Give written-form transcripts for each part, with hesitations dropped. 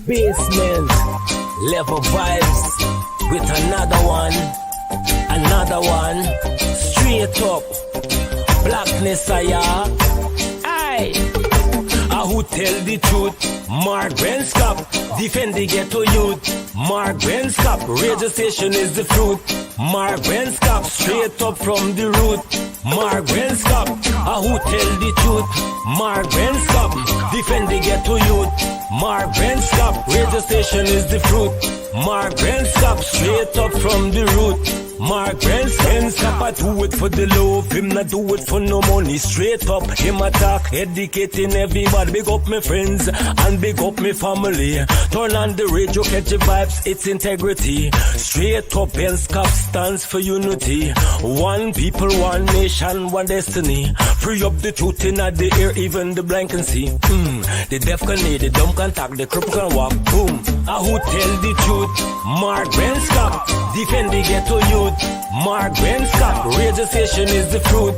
Basement level vibes with another one, straight up blackness. Aye. Who tell the truth? Mark Benskop, defend the ghetto youth. Mark Benskop, radio station is the fruit. Mark Benskop, straight up from the root. Mark Benskop, who tell the truth? Mark Benskop, defend the ghetto youth. Mark Benskop, radio station is the fruit. Mark Benskop, straight up from the root. Mark Benskop, I do it for the love, him not do it for no money. Straight up, him attack, educating everybody. Big up my friends and big up my family. Turn on the radio, catch the vibes, it's integrity. Straight up, Benskop stands for unity. One people, one nation, one destiny. Free up the truth in the air, even the blind can see. The deaf can hear, the dumb can talk, the cripple can walk. Boom. Who tell the truth? Mark Benskop, defend the ghetto youth. Mark Benskop, radio station is the fruit.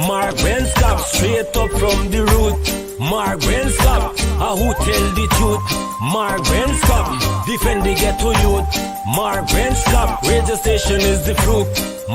Mark Benskop, straight up from the root. Mark Benskop, who tell the truth? Mark Benskop, defend the ghetto youth. Mark Benskop, radio station is the fruit.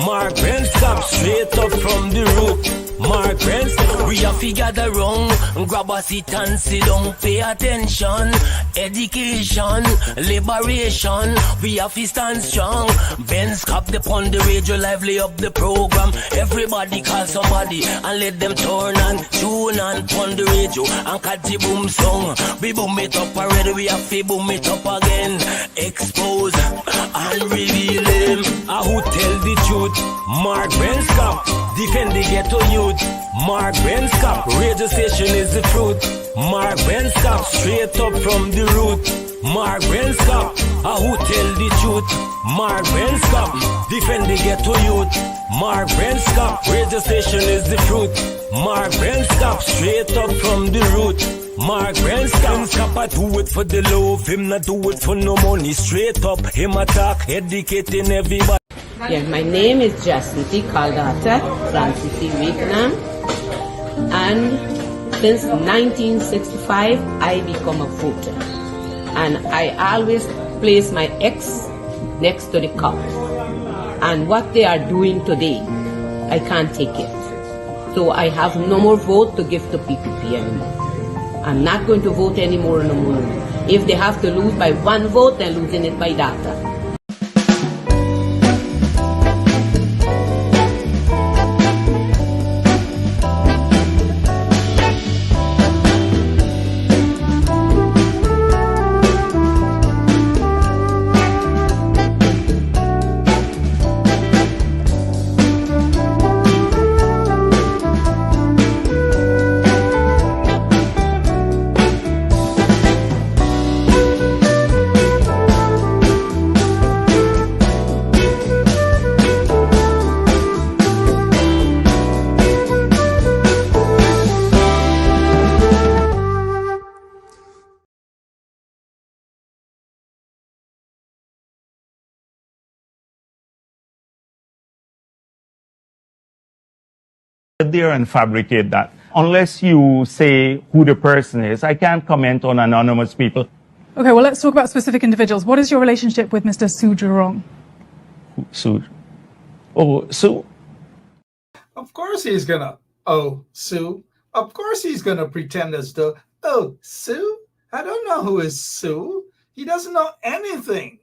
Mark Benskop, straight up from the root. Mark Benskop, we have to gather wrong, grab a seat and sit down, pay attention. Education, liberation, we have to stand strong. Benskop upon the radio, lively up the program. Everybody call somebody and let them turn and tune and pon the radio and catch the boom song. We boom it up already, we have to boom it up again. Expose and reveal him. Who tell the truth? Mark Benskop, defend the ghetto youth. Mark Benskop, radio station is the fruit. Mark Benskop, straight up from the root. Mark Benskop, who tell the truth? Mark Benskop, defend the ghetto youth. Mark Benskop, radio station is the fruit. Mark Benskop, straight up from the root. Mark Benskop, I do it for the love, him not do it for no money. Straight up, him attack, educating everybody. Yeah, my name is Jacinty Caldata Francis Vietnam, and since 1965 I become a voter, and I always place my ex next to the cop, and what they are doing today, I can't take it. So I have no more vote to give to PPP anymore. I'm not going to vote anymore no more. If they have to lose by one vote, they're losing it by data. There and fabricate that. Unless you say who the person is, I can't comment on anonymous people. Okay, well, let's talk about specific individuals. What is your relationship with Mr. Su Jurong? Su? Oh, Su? Of course he's gonna, oh, Sue. Of course he's gonna pretend as though, oh, Sue? I don't know who is Sue. He doesn't know anything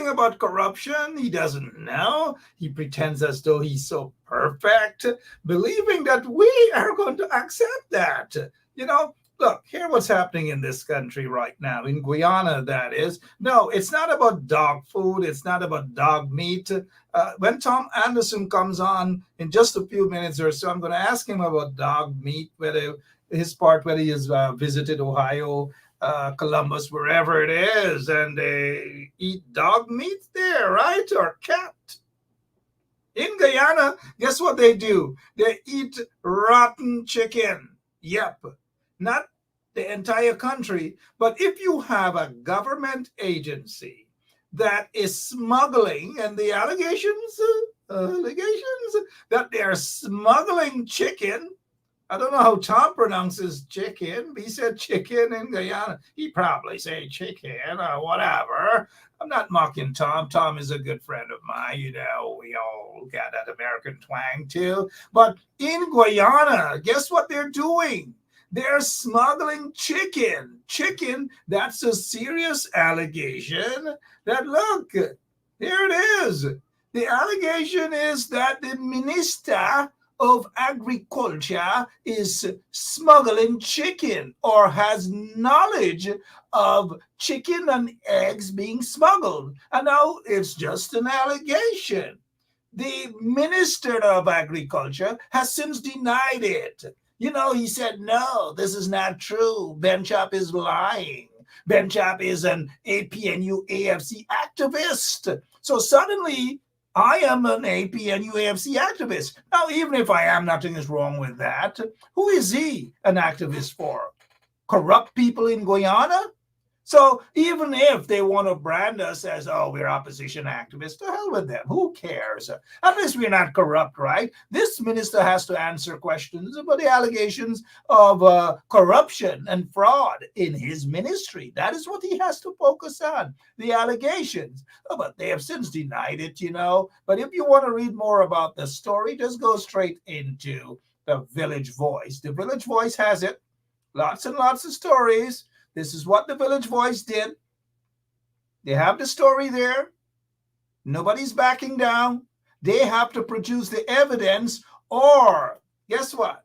about corruption. He doesn't know. He pretends as though he's so perfect, believing that we are going to accept that. You know, look, hear what's happening in this country right now, in Guyana, that is. No, it's not about dog food. It's not about dog meat. When Tom Anderson comes on in just a few minutes or so, I'm going to ask him about dog meat, whether he has visited Ohio, Columbus, wherever it is, and they eat dog meat there, right? Or cat. In Guyana, guess what they do? They eat rotten chicken. Yep. Not the entire country, but if you have a government agency that is smuggling, and the allegations that they are smuggling chicken I don't know how Tom pronounces chicken. He said chicken in Guyana. He probably say chicken or whatever. I'm not mocking Tom. Tom is a good friend of mine. You know, we all got that American twang too. But in Guyana, guess what they're doing? They're smuggling chicken. Chicken, that's a serious allegation. That look, here it is. The allegation is that the minister of agriculture is smuggling chicken or has knowledge of chicken and eggs being smuggled. And now it's just an allegation. The Minister of Agriculture has since denied it. You know, he said, no, this is not true. Ben Chop is lying. Ben Chop is an APNU AFC activist. So suddenly, I am an APNU AFC activist. Now, even if I am, nothing is wrong with that. Who is he an activist for? Corrupt people in Guyana? So even if they want to brand us as, oh, we're opposition activists, to hell with them. Who cares? At least we're not corrupt, right? This minister has to answer questions about the allegations of corruption and fraud in his ministry. That is what he has to focus on, the allegations. Oh, but they have since denied it, you know. But if you want to read more about the story, just go straight into the Village Voice. The Village Voice has it. Lots and lots of stories. This is what the Village Voice did. They have the story there. Nobody's backing down. They have to produce the evidence, or guess what?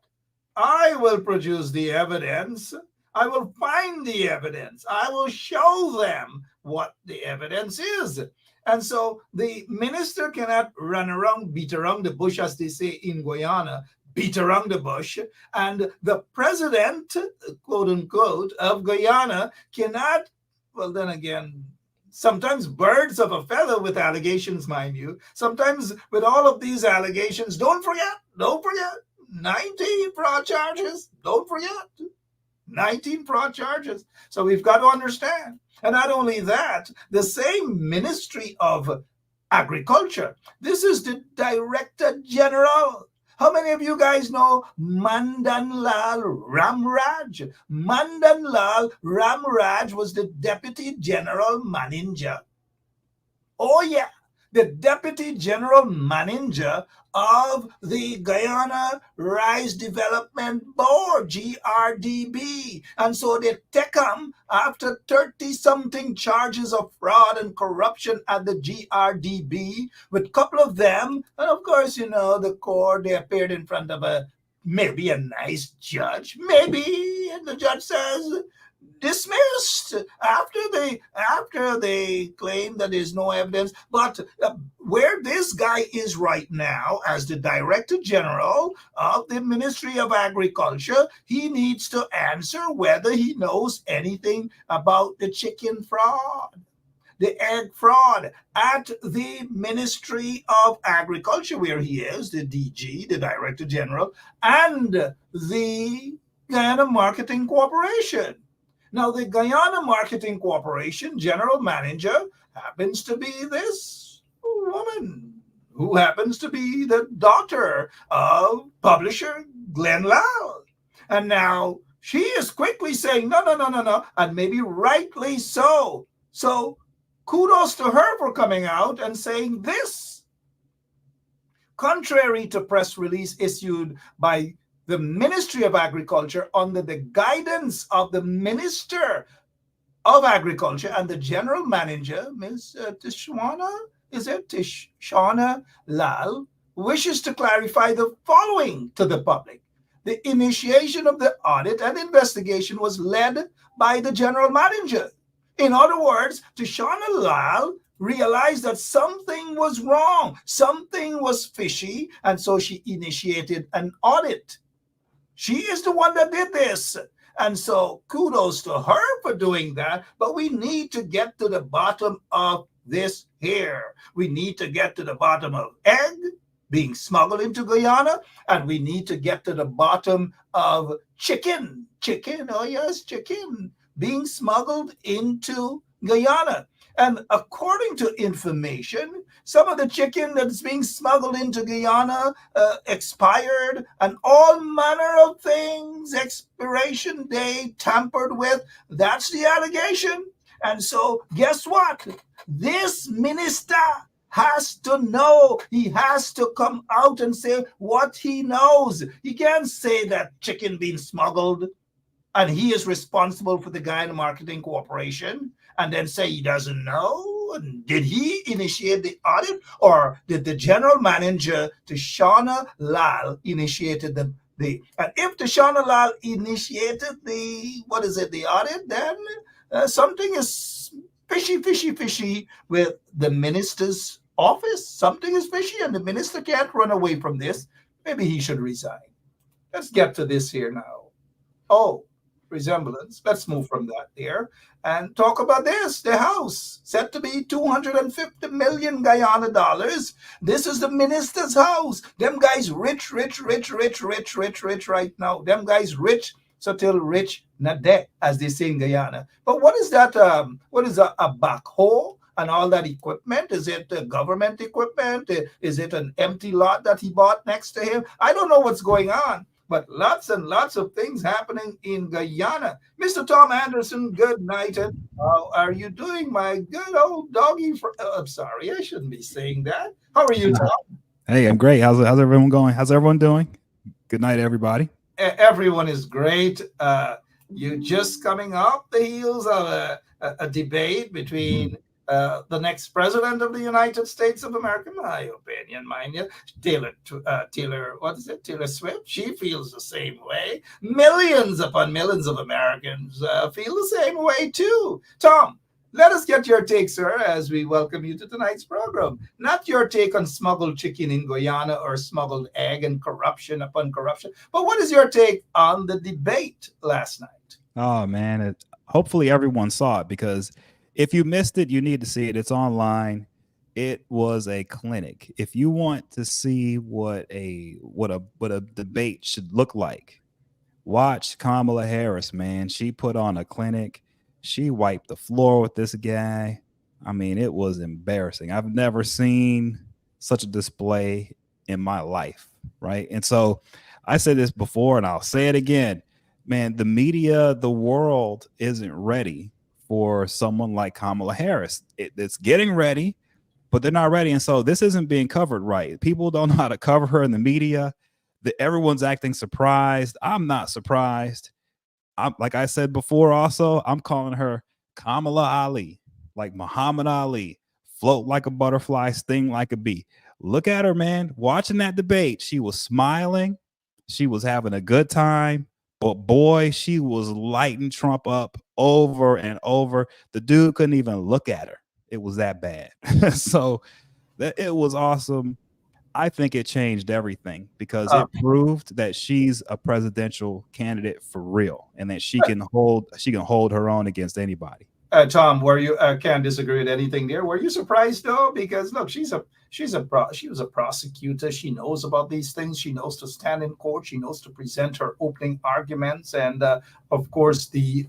I will produce the evidence. I will find the evidence. I will show them what the evidence is. And so the minister cannot run around, beat around the bush, as they say in Guyana, beat around the bush, and the president, quote unquote, of Guyana cannot, well, then again, sometimes birds of a feather with allegations, mind you. Sometimes with all of these allegations, don't forget, 19 fraud charges, don't forget, 19 fraud charges. So we've got to understand. And not only that, the same Ministry of Agriculture, this is the Director General. How many of you guys know Mandanlal Ramraj? Mandanlal Ramraj was the Deputy General Manager. Oh yeah, the Deputy General Manager of the Guyana Rice Development Board, GRDB. And so they take him after 30-something charges of fraud and corruption at the GRDB, with a couple of them. And of course, you know, the court, they appeared in front of maybe a nice judge, maybe, and the judge says, dismissed after they claim that there's no evidence. But where this guy is right now as the Director General of the Ministry of Agriculture, he needs to answer whether he knows anything about the chicken fraud, the egg fraud at the Ministry of Agriculture, where he is the DG, the Director General, and the Guyana Marketing Corporation. Now, the Guyana Marketing Corporation General Manager happens to be this woman, who happens to be the daughter of publisher Glenn Lal. And now she is quickly saying, no, and maybe rightly so. So kudos to her for coming out and saying this. Contrary to press release issued by the Ministry of Agriculture under the guidance of the Minister of Agriculture and the General Manager, Ms. Tishwana Lal, wishes to clarify the following to the public. The initiation of the audit and investigation was led by the General Manager. In other words, Tishwana Lal realized that something was wrong, something was fishy, and so she initiated an audit. She is the one that did this. And so kudos to her for doing that. But we need to get to the bottom of this here. We need to get to the bottom of egg being smuggled into Guyana. And we need to get to the bottom of chicken, oh yes, chicken, being smuggled into Guyana. And according to information, Some of the chicken that's being smuggled into Guyana expired, and all manner of things, expiration date, tampered with. That's the allegation. And so, guess what? This minister has to know. He has to come out and say what he knows. He can't say that chicken being smuggled and he is responsible for the Guyana Marketing Corporation and then say he doesn't know. Did he initiate the audit, or did the general manager, Tashana Lal, initiated the and if Tashana Lal initiated the audit, then something is fishy with the minister's office. Something is fishy, and the minister can't run away from this. Maybe he should resign. Let's get to this here now. Oh, resemblance. Let's move from that there and talk about this. The house set to be 250 million Guyana dollars. This is the minister's house. Them guys rich right now. Them guys rich, so till rich not dead, as they say in Guyana. But what is that? What is a backhoe and all that equipment? Is it government equipment? Is it an empty lot that he bought next to him? I don't know what's going on. But lots and lots of things happening in Guyana. Mr. Tom Anderson, good night. And how are you doing, my good old doggy? I'm sorry, I shouldn't be saying that. How are you, Tom? Hey, I'm great. How's everyone going? How's everyone doing? Good night, everybody. Everyone is great. You're just coming off the heels of a debate between the next president of the United States of America, my opinion, mind you, Taylor, what is it? Taylor Swift. She feels the same way. Millions upon millions of Americans feel the same way too. Tom, let us get your take, sir, as we welcome you to tonight's program. Not your take on smuggled chicken in Guyana or smuggled egg and corruption upon corruption, but what is your take on the debate last night? Oh, man. Hopefully everyone saw it, because if you missed it, you need to see it. It's online. It was a clinic. If you want to see what a debate should look like, watch Kamala Harris, man. She put on a clinic. She wiped the floor with this guy. I mean, it was embarrassing. I've never seen such a display in my life, right? And so I said this before, and I'll say it again. Man, the media, the world isn't ready for someone like Kamala Harris. It's getting ready, but they're not ready. And so this isn't being covered right. People don't know how to cover her in the media. Everyone's acting surprised. I'm not surprised. Like I said before, also, I'm calling her Kamala Ali, like Muhammad Ali. Float like a butterfly, sting like a bee. Look at her, man. Watching that debate, she was smiling. She was having a good time. But boy, she was lighting Trump up over and over. The dude couldn't even look at her. It was that bad. So it was awesome. I think it changed everything, because it proved that she's a presidential candidate for real, and that she can hold her own against anybody. Tom, were you can't disagree with anything there? Were you surprised though? Because look, she was a prosecutor. She knows about these things. She knows to stand in court. She knows to present her opening arguments, and of course the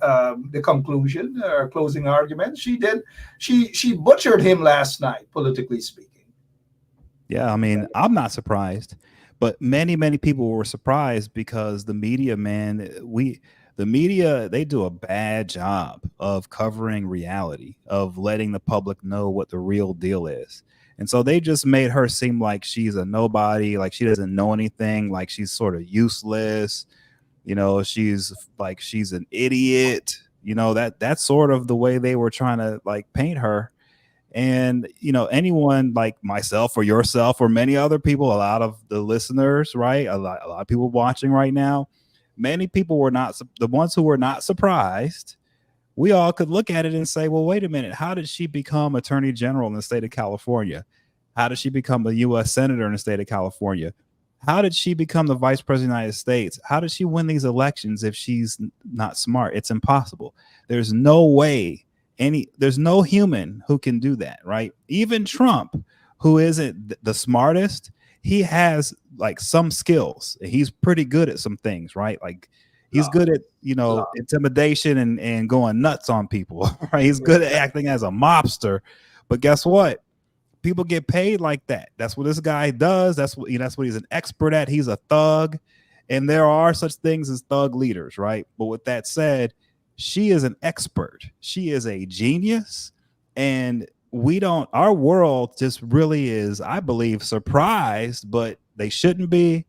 conclusion, her closing argument. She did. She butchered him last night, politically speaking. Yeah, I mean, I'm not surprised, but many people were surprised, because the media, man, the media, they do a bad job of covering reality, of letting the public know what the real deal is. And so they just made her seem like she's a nobody, like she doesn't know anything, like she's sort of useless. You know, she's an idiot. You know, that's sort of the way they were trying to like paint her. And, you know, anyone like myself or yourself or many other people, a lot of the listeners, right? A lot of people watching right now, many people were not, the ones who were not surprised. We all could look at it and say, well, wait a minute. How did she become attorney general in the state of California? How did she become a U.S. senator in the state of California? How did she become the vice president of the United States? How did she win these elections if she's not smart? It's impossible. There's no way. There's no human who can do that, right? Even Trump, who isn't the smartest, he has like some skills. He's pretty good at some things, right? Like he's good at, you know, intimidation and going nuts on people, right? He's good at acting as a mobster. But guess what? people get paid like that. That's what this guy does. That's what he's an expert at. He's a thug. And there are such things as thug leaders, right? But with that said, she is an expert. She is a genius. And our world just really is, I believe, surprised, but they shouldn't be.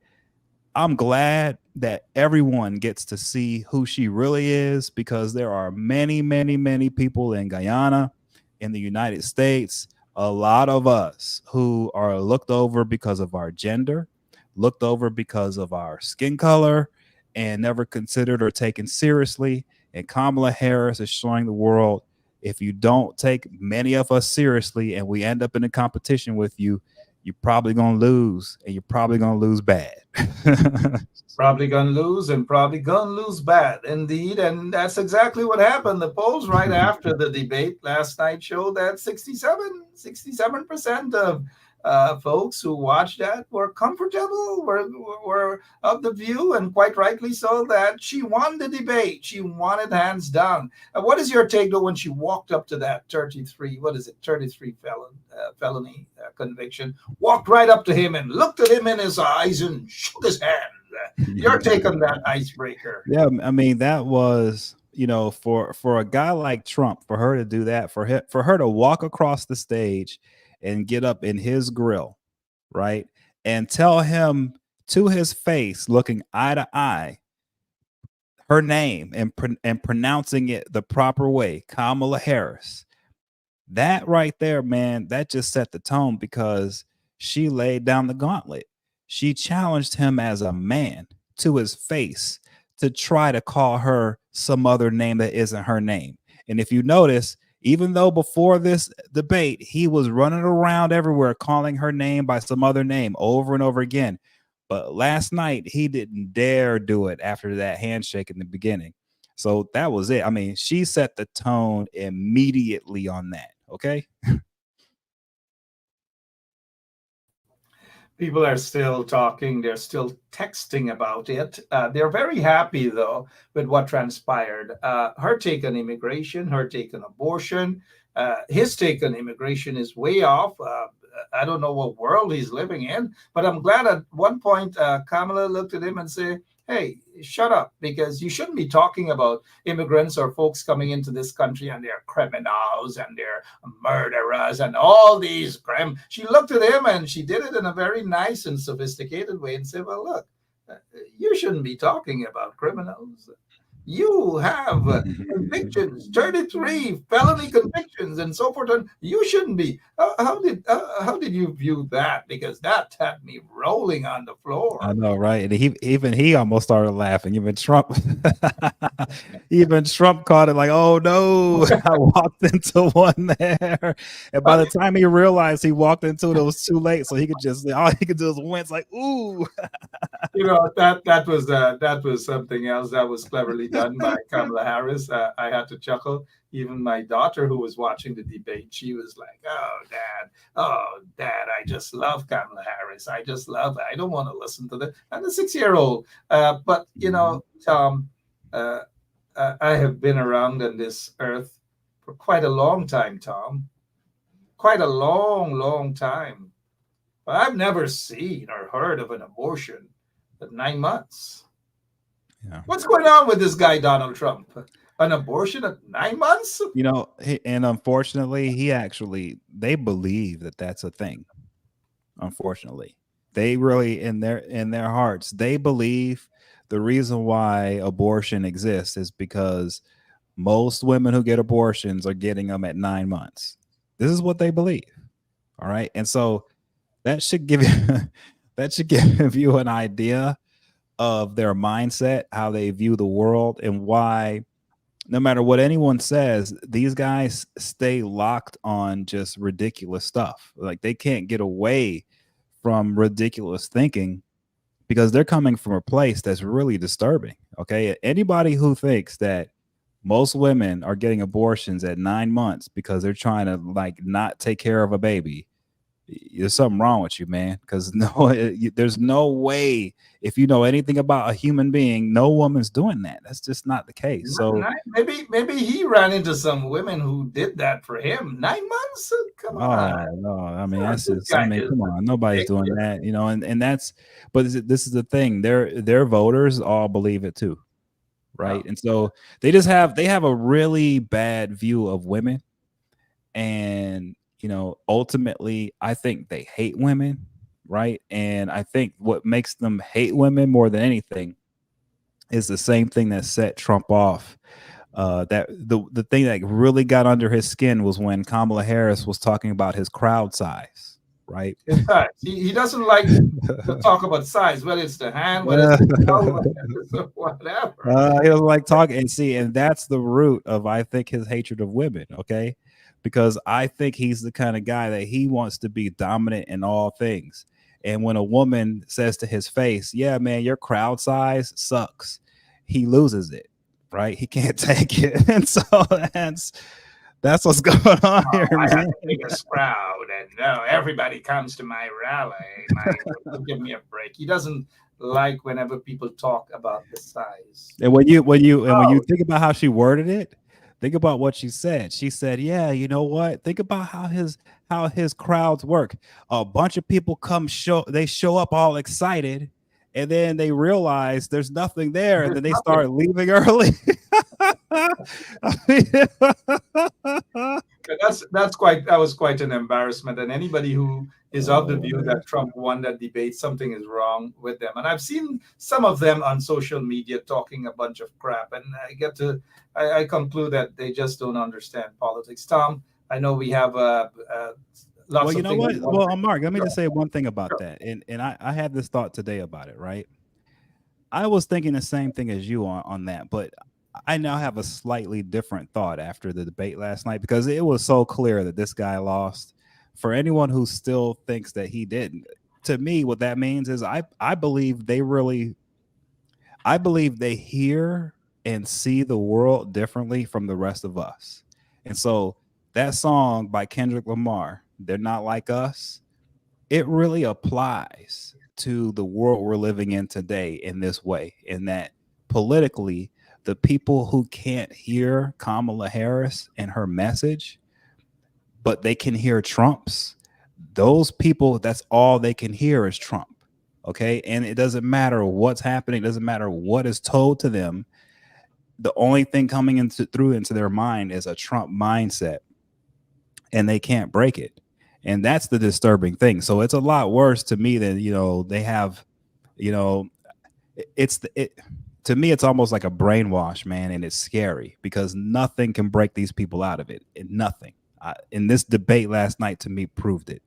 I'm glad that everyone gets to see who she really is, because there are many, many, many people in Guyana, in the United States, a lot of us who are looked over because of our gender, looked over because of our skin color, and never considered or taken seriously. And Kamala Harris is showing the world, if you don't take many of us seriously and we end up in a competition with you, you're probably going to lose, and you're probably going to lose bad. Probably going to lose, and probably going to lose bad indeed. And that's exactly what happened. The polls right after the debate last night showed that 67% of folks who watched that were comfortable, were of the view, and quite rightly so, that she won the debate. She won it hands down. What is your take, though, when she walked up to that 33 felony conviction, walked right up to him and looked at him in his eyes and shook his hand? Your take on that icebreaker? Yeah, I mean, that was, for a guy like Trump, for her to do that, for her to walk across the stage and get up in his grill, right, and tell him to his face, looking eye to eye, her name and pronouncing it the proper way, Kamala Harris. That right there, man, that just set the tone, because she laid down the gauntlet. She challenged him as a man to his face to try to call her some other name that isn't her name. And if you notice, even though before this debate, he was running around everywhere calling her name by some other name over and over again. But last night, he didn't dare do it after that handshake in the beginning. So that was it. I mean, she set the tone immediately on that. Okay. People are still talking. They're still texting about it. They're very happy, though, with what transpired. Her take on immigration, her take on abortion, his take on immigration is way off. I don't know what world he's living in, but I'm glad at one point Kamala looked at him and said, hey, shut up, because you shouldn't be talking about immigrants or folks coming into this country and they're criminals and they're murderers and all these crimes. She looked at him and she did it in a very nice and sophisticated way and said, well, look, you shouldn't be talking about criminals. You have convictions, 33 felony convictions, and so forth. And you shouldn't be. How did you view that? Because that had me rolling on the floor. I know, right? And he almost started laughing. Even Trump caught it like, oh no, I walked into one there. And by the time he realized he walked into it, it was too late. So he could just, all he could do is wince, like, ooh. That was something else that was cleverly done by Kamala Harris. I had to chuckle. Even my daughter, who was watching the debate, she was like, oh, Dad, I just love Kamala Harris. I just love her. I don't want to listen to that. And the 6-year-old. But, Tom, I have been around on this earth for quite a long time, Tom. Quite a long, long time. But I've never seen or heard of an abortion at 9 months. Yeah. What's going on with this guy, Donald Trump? An abortion at 9 months? And unfortunately, they believe that that's a thing. Unfortunately, they really, in their hearts, they believe the reason why abortion exists is because most women who get abortions are getting them at 9 months. This is what they believe. All right. And so that should give you an idea of their mindset, how they view the world, and why no matter what anyone says, these guys stay locked on just ridiculous stuff. Like, they can't get away from ridiculous thinking because they're coming from a place that's really disturbing. Okay. Anybody who thinks that most women are getting abortions at 9 months because they're trying to, like, not take care of a baby, there's something wrong with you, man. Because there's no way, if you know anything about a human being, no woman's doing that. That's just not the case. So Maybe he ran into some women who did that for him. 9 months? Come on. oh no, I mean that's This just, I guy mean, is come on, nobody's doing ridiculous. that, and that's, but this is the thing. Their voters all believe it too, right? Oh, And so they have a really bad view of women, and ultimately I think they hate women, right? And I think what makes them hate women more than anything is the same thing that set Trump off. That the thing that really got under his skin was when Kamala Harris was talking about his crowd size, right? his size. He doesn't like to talk about size, whether it's the hand, whether it's the elbow, whatever. He was like talking, and see, and that's the root of, I think, his hatred of women. Okay, because I think he's the kind of guy that he wants to be dominant in all things. And when a woman says to his face, "Yeah, man, your crowd size sucks," he loses it. Right? He can't take it, and so that's what's going on here, I have man. the biggest crowd, and no, everybody comes to my rally. Give me a break. He doesn't like whenever people talk about the size. And when you Oh, think about how she worded it, think about what she said. She said, "Yeah, you know what? Think about how his crowds work. A bunch of people show up all excited, and then they realize there's nothing there, and there's then they nothing. start leaving early." That was quite an embarrassment. And anybody who is of the view that Trump won that debate, something is wrong with them. And I've seen some of them on social media talking a bunch of crap, and I conclude that they just don't understand politics. Tom, I know we have lots Well, you of know things what? we want Well, to. Mark, let me Sure, just say one thing about sure. that. And I had this thought today about it, right? I was thinking the same thing as you on that, but I now have a slightly different thought after the debate last night, because it was so clear that this guy lost. For anyone who still thinks that he didn't, to me, what that means is I believe I believe they hear and see the world differently from the rest of us. And so that song by Kendrick Lamar, "They're Not Like Us," it really applies to the world we're living in today in this way, in that politically, the people who can't hear Kamala Harris and her message, but they can hear Trump's, those people, that's all they can hear is Trump. Okay. And it doesn't matter what's happening, it doesn't matter what is told to them. The only thing coming into their mind is a Trump mindset, and they can't break it. And that's the disturbing thing. So it's a lot worse to me than, they have, you know, it to me, it's almost like a brainwash, man. And it's scary because nothing can break these people out of it. Nothing. In this debate last night, to me, proved it.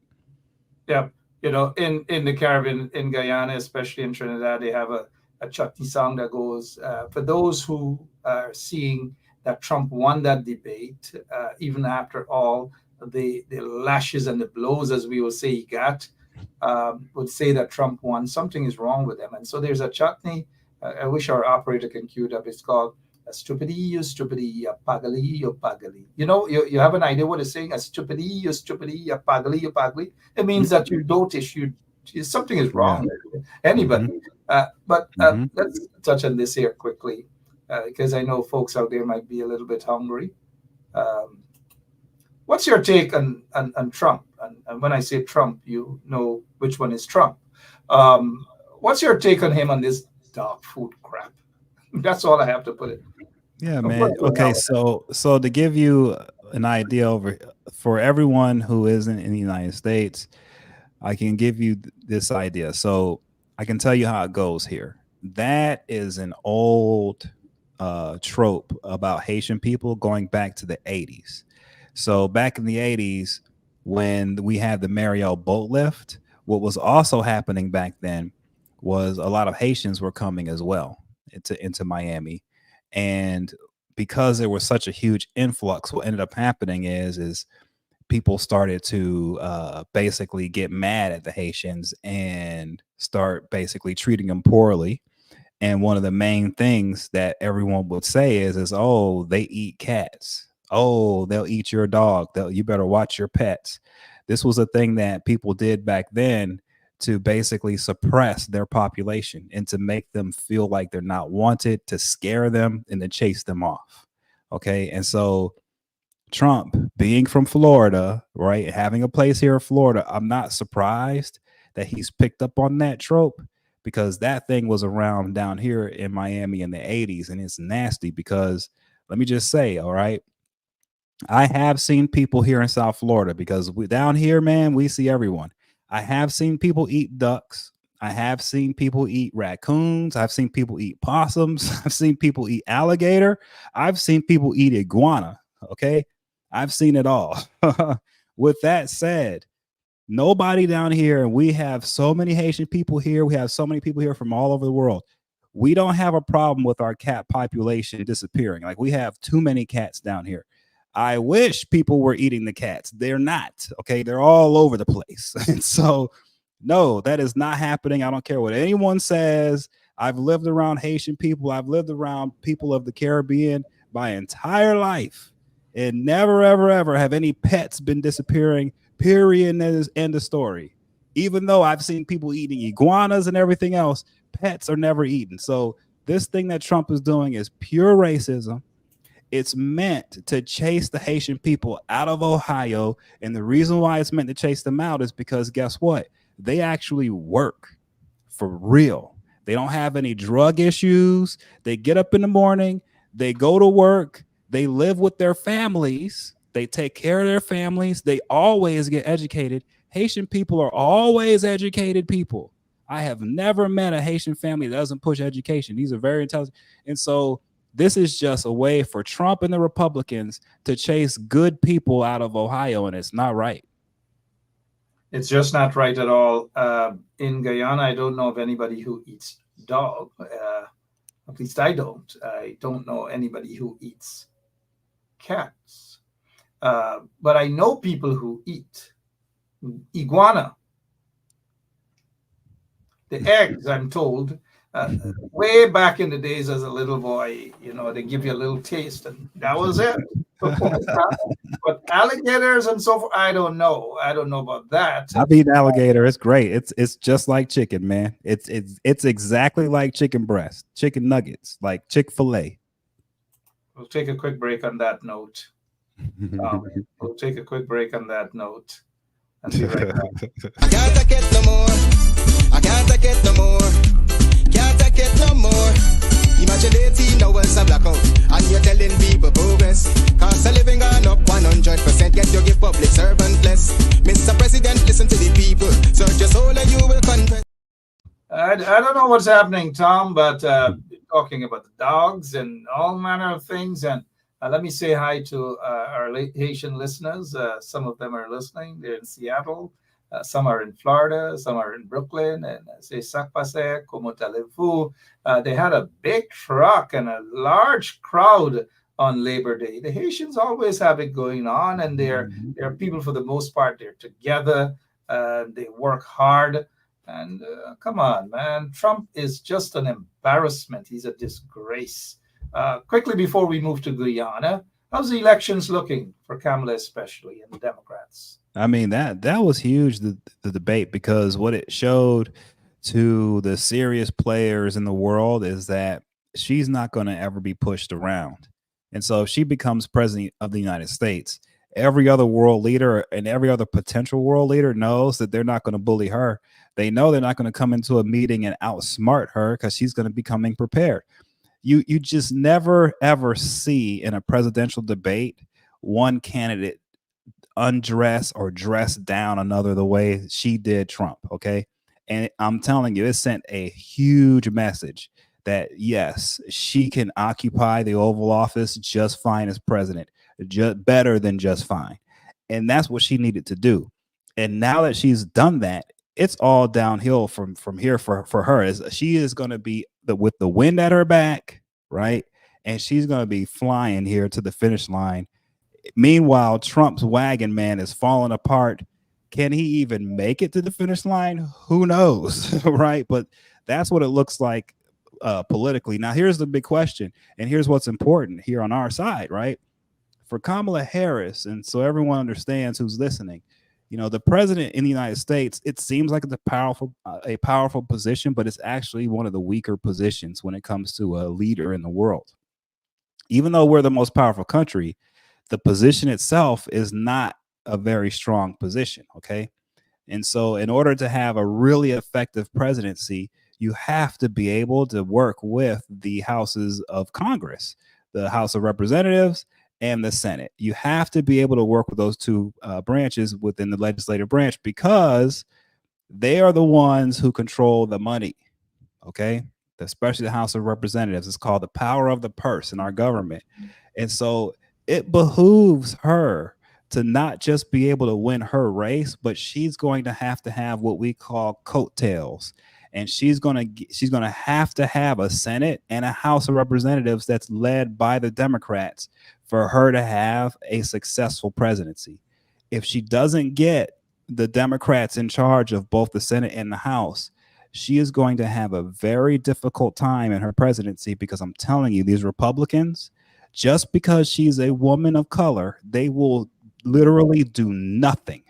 Yeah, in the Caribbean, in Guyana, especially in Trinidad, they have a chutney song that goes, for those who are seeing that Trump won that debate, even after all the lashes and the blows, as we will say, he got, would say that Trump won. Something is wrong with them. And so there's a chutney. I wish our operator can cue it up. It's called "Stupidi, you stupidi, you pagali, you pagali." You have an idea what it's saying? "Stupidi, you stupidi, you pagali, you pagali." It means that you dotish, something is Yeah. wrong with anybody. But let's touch on this here quickly, because I know folks out there might be a little bit hungry. Um, what's your take on Trump? And when I say Trump, you know which one is Trump. What's your take on him on this dog food crap? That's all I have to put it. Yeah, What's man. going on Okay, with that? so to give you an idea for everyone who isn't in the United States, I can give you this idea. So I can tell you how it goes here. That is an old trope about Haitian people going back to the 80s. So back in the 80s, when we had the Mariel boat lift, what was also happening back then was a lot of Haitians were coming as well into Miami. And because there was such a huge influx, what ended up happening is people started to basically get mad at the Haitians and start basically treating them poorly. And one of the main things that everyone would say is, "Oh, they eat cats. Oh, they'll eat your dog. You better watch your pets." This was a thing that people did back then to basically suppress their population and to make them feel like they're not wanted, to scare them and to chase them off. Okay. And so Trump being from Florida, right, having a place here in Florida, I'm not surprised that he's picked up on that trope, because that thing was around down here in Miami in the 80s. And it's nasty because let me just say, all right, I have seen people here in South Florida, because down here, man, we see everyone. I have seen people eat ducks. I have seen people eat raccoons. I've seen people eat possums. I've seen people eat alligator. I've seen people eat iguana. Okay. I've seen it all. With that said, nobody down here, and we have so many Haitian people here. We have so many people here from all over the world. We don't have a problem with our cat population disappearing. Like, we have too many cats down here. I wish people were eating the cats. They're not. Okay. They're all over the place. And so, no, that is not happening. I don't care what anyone says. I've lived around Haitian people. I've lived around people of the Caribbean my entire life. And never, ever, ever have any pets been disappearing, period, end of story. Even though I've seen people eating iguanas and everything else, pets are never eaten. So this thing that Trump is doing is pure racism. It's meant to chase the Haitian people out of Ohio. And the reason why it's meant to chase them out is because guess what? They actually work for real. They don't have any drug issues. They get up in the morning, they go to work, they live with their families, they take care of their families, they always get educated. Haitian people are always educated people. I have never met a Haitian family that doesn't push education. These are very intelligent. And so this is just a way for Trump and the Republicans to chase good people out of Ohio, and it's not right. It's just not right at all. In Guyana, I don't know of anybody who eats dog. At least I don't. I don't know anybody who eats cats. But I know people who eat iguana. The eggs, I'm told, way back in the days as a little boy, they give you a little taste, and that was it. But alligators and so forth, I don't know. I don't know about that. I've eaten alligator. It's great. It's just like chicken, man. It's exactly like chicken breast, chicken nuggets, like Chick-fil-A. We'll take a quick break on that note. We'll take a quick break on that note. And be right back. I can't take it no more. I can't take it no more. Can't take it no more. Imagine 18 hours of blackout, and you're telling people progress. Cost of living gone up 100%, yet you give public servant less. Mr. President, listen to the people. Search your soul and you will confess. I don't know what's happening, Tom, but talking about the dogs and all manner of things. And let me say hi to our Haitian listeners. Some of them are listening. They're in Seattle. Some are in Florida. Some are in Brooklyn. And say, "Sac passe, comment allez-vous?" They had a big truck and a large crowd on Labor Day. The Haitians always have it going on, and they're people, for the most part, they're together. They work hard. And come on, man, Trump is just an embarrassment. He's a disgrace. Quickly before we move to Guyana, how's the elections looking for Kamala especially and the Democrats? I mean, that was huge, the debate, because what it showed to the serious players in the world is that she's not going to ever be pushed around. And so if she becomes president of the United States, every other world leader and every other potential world leader knows that they're not going to bully her. They know they're not going to come into a meeting and outsmart her because she's going to be coming prepared. You just never, ever see in a presidential debate one candidate undress or dress down another the way she did Trump. Okay. And I'm telling you, it sent a huge message that, yes, she can occupy the Oval Office just fine as president, just better than just fine. And that's what she needed to do. And now that she's done that, it's all downhill from here for her. She is going to be with the wind at her back, right? And she's going to be flying here to the finish line. Meanwhile, Trump's wagon, man, is falling apart. Can he even make it to the finish line? Who knows, right? But that's what it looks like politically. Now, here's the big question, and here's what's important here on our side, right? For Kamala Harris, and so everyone understands who's listening, The president in the United States, it seems like it's a powerful position, but it's actually one of the weaker positions when it comes to a leader in the world. Even though we're the most powerful country, the position itself is not a very strong position. Okay. And so, in order to have a really effective presidency, you have to be able to work with the houses of Congress, the House of Representatives, and the Senate. You have to be able to work with those two branches within the legislative branch because they are the ones who control the money. Okay. Especially the House of Representatives. It's called the power of the purse in our government. And so it behooves her to not just be able to win her race, but she's going to have what we call coattails. And she's going to have a Senate and a House of Representatives that's led by the Democrats for her to have a successful presidency. If she doesn't get the Democrats in charge of both the Senate and the House, she is going to have a very difficult time in her presidency, because I'm telling you, these Republicans, just because she's a woman of color, they will literally do nothing.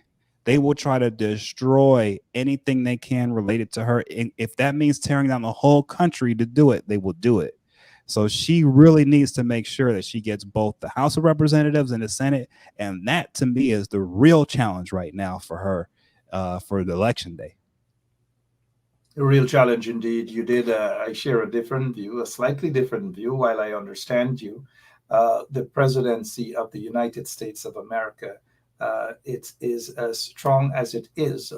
They will try to destroy anything they can related to her. And if that means tearing down the whole country to do it, they will do it. So she really needs to make sure that she gets both the House of Representatives and the Senate. And that, to me, is the real challenge right now for her for the election day. A real challenge indeed. You did. I share a different view, a slightly different view. While I understand you, the presidency of the United States of America, it is as strong as it is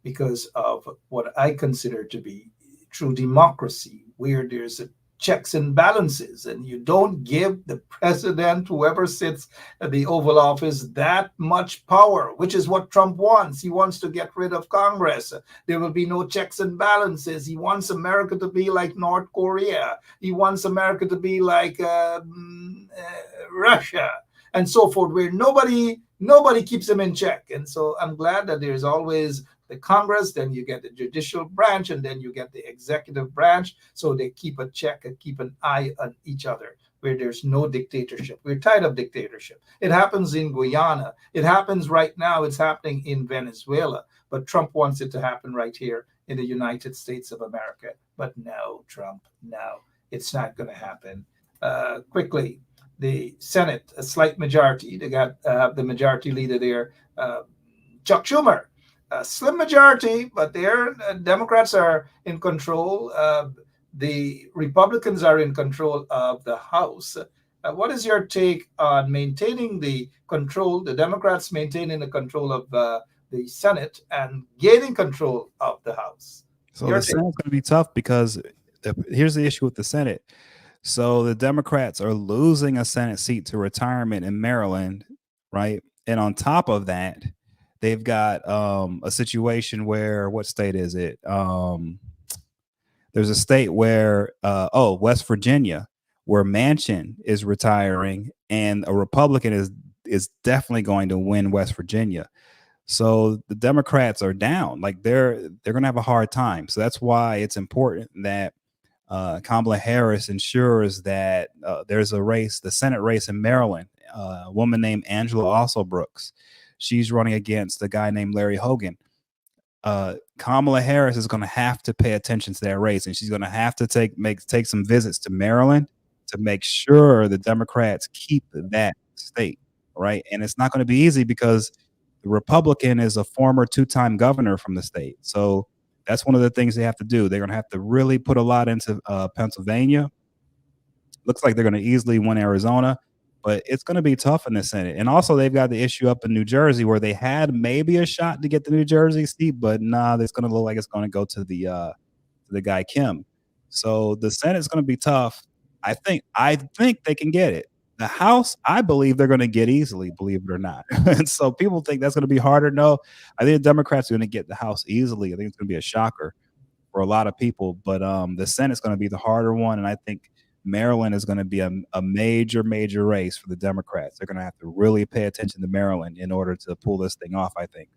because of what I consider to be true democracy, where there's checks and balances, and you don't give the president, whoever sits at the Oval Office, that much power, which is what Trump wants. He wants to get rid of Congress. There will be no checks and balances. He wants America to be like North Korea. He wants America to be like Russia and so forth, where nobody keeps him in check. And so I'm glad that there's always the Congress, then you get the judicial branch, and then you get the executive branch. So they keep a check and keep an eye on each other, where there's no dictatorship. We're tired of dictatorship. It happens in Guyana. It happens right now. It's happening in Venezuela. But Trump wants it to happen right here in the United States of America. But no, Trump, no, it's not going to happen. Quickly, the Senate, a slight majority. They got the majority leader there, Chuck Schumer. A slim majority, but their Democrats are in control. The Republicans are in control of the House. What is your take on maintaining the control, the Democrats maintaining the control of the Senate and gaining control of the House? So the Senate's going to be tough because here's the issue with the Senate. So the Democrats are losing a Senate seat to retirement in Maryland, right? And on top of that, they've got a situation where, what state is it? There's a state where, West Virginia, where Manchin is retiring, and a Republican is definitely going to win West Virginia. So the Democrats are down. Like they're going to have a hard time. So that's why it's important that Kamala Harris ensures that there's a race, the Senate race in Maryland, a woman named Angela Alsobrooks. She's running against a guy named Larry Hogan. Kamala Harris is going to have to pay attention to that race, and she's going to have to take some visits to Maryland to make sure the Democrats keep that state, right? And it's not going to be easy because the Republican is a former two-time governor from the state. So that's one of the things they have to do. They're going to have to really put a lot into Pennsylvania. Looks like they're going to easily win Arizona, but it's going to be tough in the Senate. And also, they've got the issue up in New Jersey where they had maybe a shot to get the New Jersey seat, but it's going to look like it's going to go to the guy Kim. So the Senate's going to be tough. I think they can get it. The House, I believe they're going to get easily, believe it or not. And so people think that's going to be harder. No, I think the Democrats are going to get the House easily. I think it's going to be a shocker for a lot of people. But the Senate's going to be the harder one, and I think Maryland is going to be a major, major race for the Democrats. They're going to have to really pay attention to Maryland in order to pull this thing off, I think.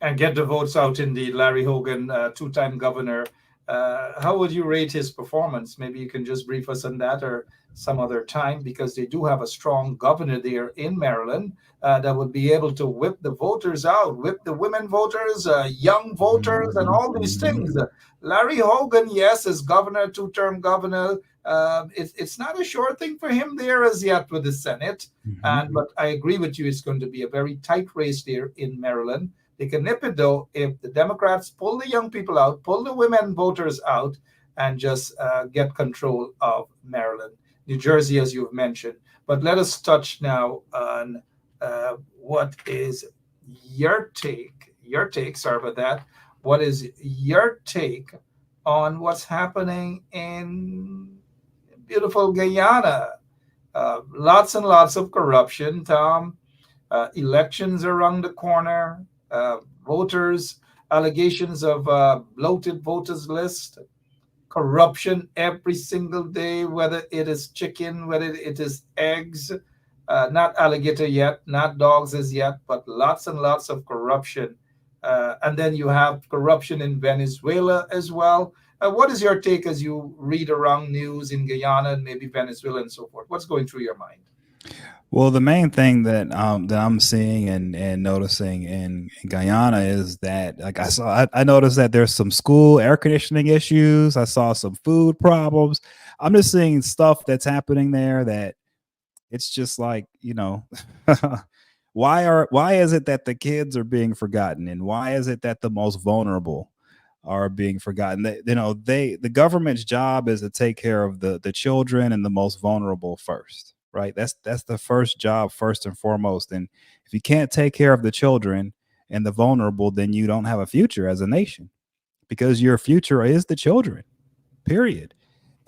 And get the votes out, indeed. Larry Hogan, two-time governor, How would you rate his performance? Maybe you can just brief us on that or some other time, because they do have a strong governor there in Maryland that would be able to whip the voters out, whip the women voters, young voters, and all these things. Larry Hogan, yes, is governor, two-term governor. It's not a sure thing for him there as yet with the Senate. But I agree with you, it's going to be a very tight race there in Maryland. They can nip it, though, if the Democrats pull the young people out, pull the women voters out, and just get control of Maryland. New Jersey, as you've mentioned. But let us touch now on what is your take, sorry about that. What is your take on what's happening in beautiful Guyana? Lots and lots of corruption, Tom. Elections around the corner. Voters, allegations of bloated voters list, corruption every single day, whether it is chicken, whether it is eggs, not alligator yet, not dogs as yet, but lots and lots of corruption. And then you have corruption in Venezuela as well. What is your take as you read around news in Guyana and maybe Venezuela and so forth? What's going through your mind? Well, the main thing that I'm seeing and noticing in Guyana is that, like, I noticed that there's some school air conditioning issues. I saw some food problems. I'm just seeing stuff that's happening there that it's just like, why is it that the kids are being forgotten, and why is it that the most vulnerable are being forgotten? The government's job is to take care of the children and the most vulnerable first. Right. That's the first job, first and foremost. And if you can't take care of the children and the vulnerable, then you don't have a future as a nation, because your future is the children, period.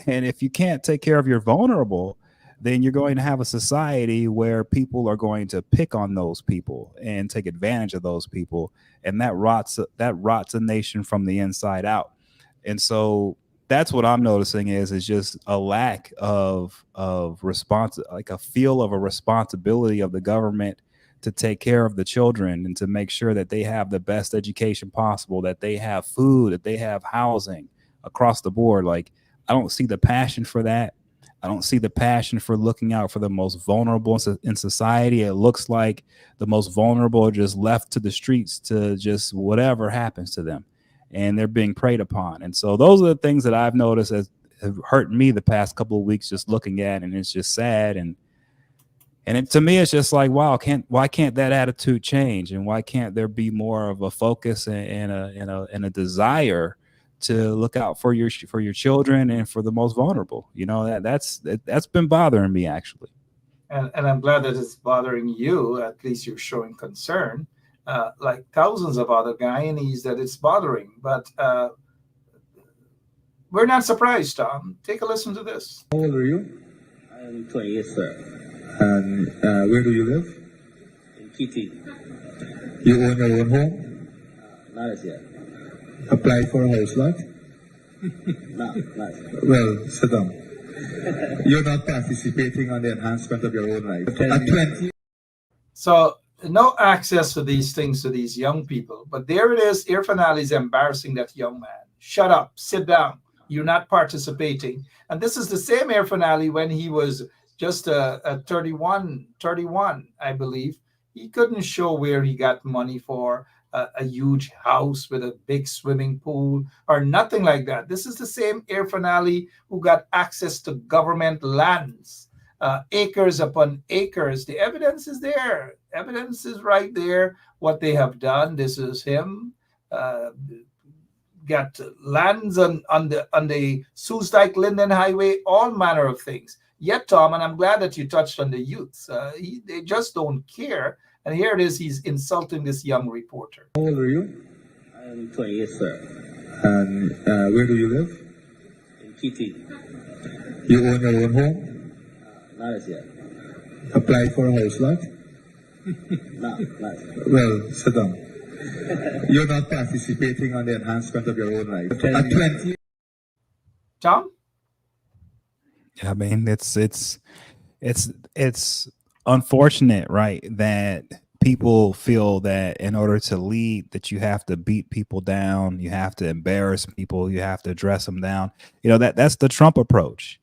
And if you can't take care of your vulnerable, then you're going to have a society where people are going to pick on those people and take advantage of those people. And that rots a nation from the inside out. And so that's what I'm noticing is just a lack of response, like a feel of a responsibility of the government to take care of the children and to make sure that they have the best education possible, that they have food, that they have housing across the board. Like, I don't see the passion for that. I don't see the passion for looking out for the most vulnerable in society. It looks like the most vulnerable are just left to the streets to just whatever happens to them, and they're being preyed upon. And so those are the things that I've noticed have hurt me the past couple of weeks just looking at, and it's just sad. And to me, it's just like, wow, why can't that attitude change? And why can't there be more of a focus and a desire to look out for your children and for the most vulnerable? That's been bothering me, actually. And I'm glad that it's bothering you. At least you're showing concern. Like thousands of other Guyanese that it's bothering. But we're not surprised, Tom. Take a listen to this. How old are you? I am 28, sir. And where do you live? In Kitty. You own your own home? Not as yet. Applied for a house lot? Not yet. Well, sit down. You're not participating on the enhancement of your own rights. At 20. So no access to these things to these young people. But there it is. Irfan Ali is embarrassing that young man. Shut up. Sit down. You're not participating. And this is the same Irfan Ali when he was just a 31, I believe. He couldn't show where he got money for a huge house with a big swimming pool or nothing like that. This is the same Irfan Ali who got access to government lands. Acres upon acres. The evidence is there. Evidence is right there. What they have done. This is him. Got lands on the Soesdijk Linden Highway. All manner of things. Yet, Tom, and I'm glad that you touched on the youths. They just don't care. And here it is. He's insulting this young reporter. How old are you? I am 28, sir. And where do you live? In Kitty. You own your own home? Not as yet. Applied for a house lot? Not yet. Well, sit down. You're not participating on the enhancement of your own rights. At 20. Tom? I mean, it's unfortunate, right, that people feel that in order to lead, that you have to beat people down, you have to embarrass people, you have to dress them down. That's the Trump approach.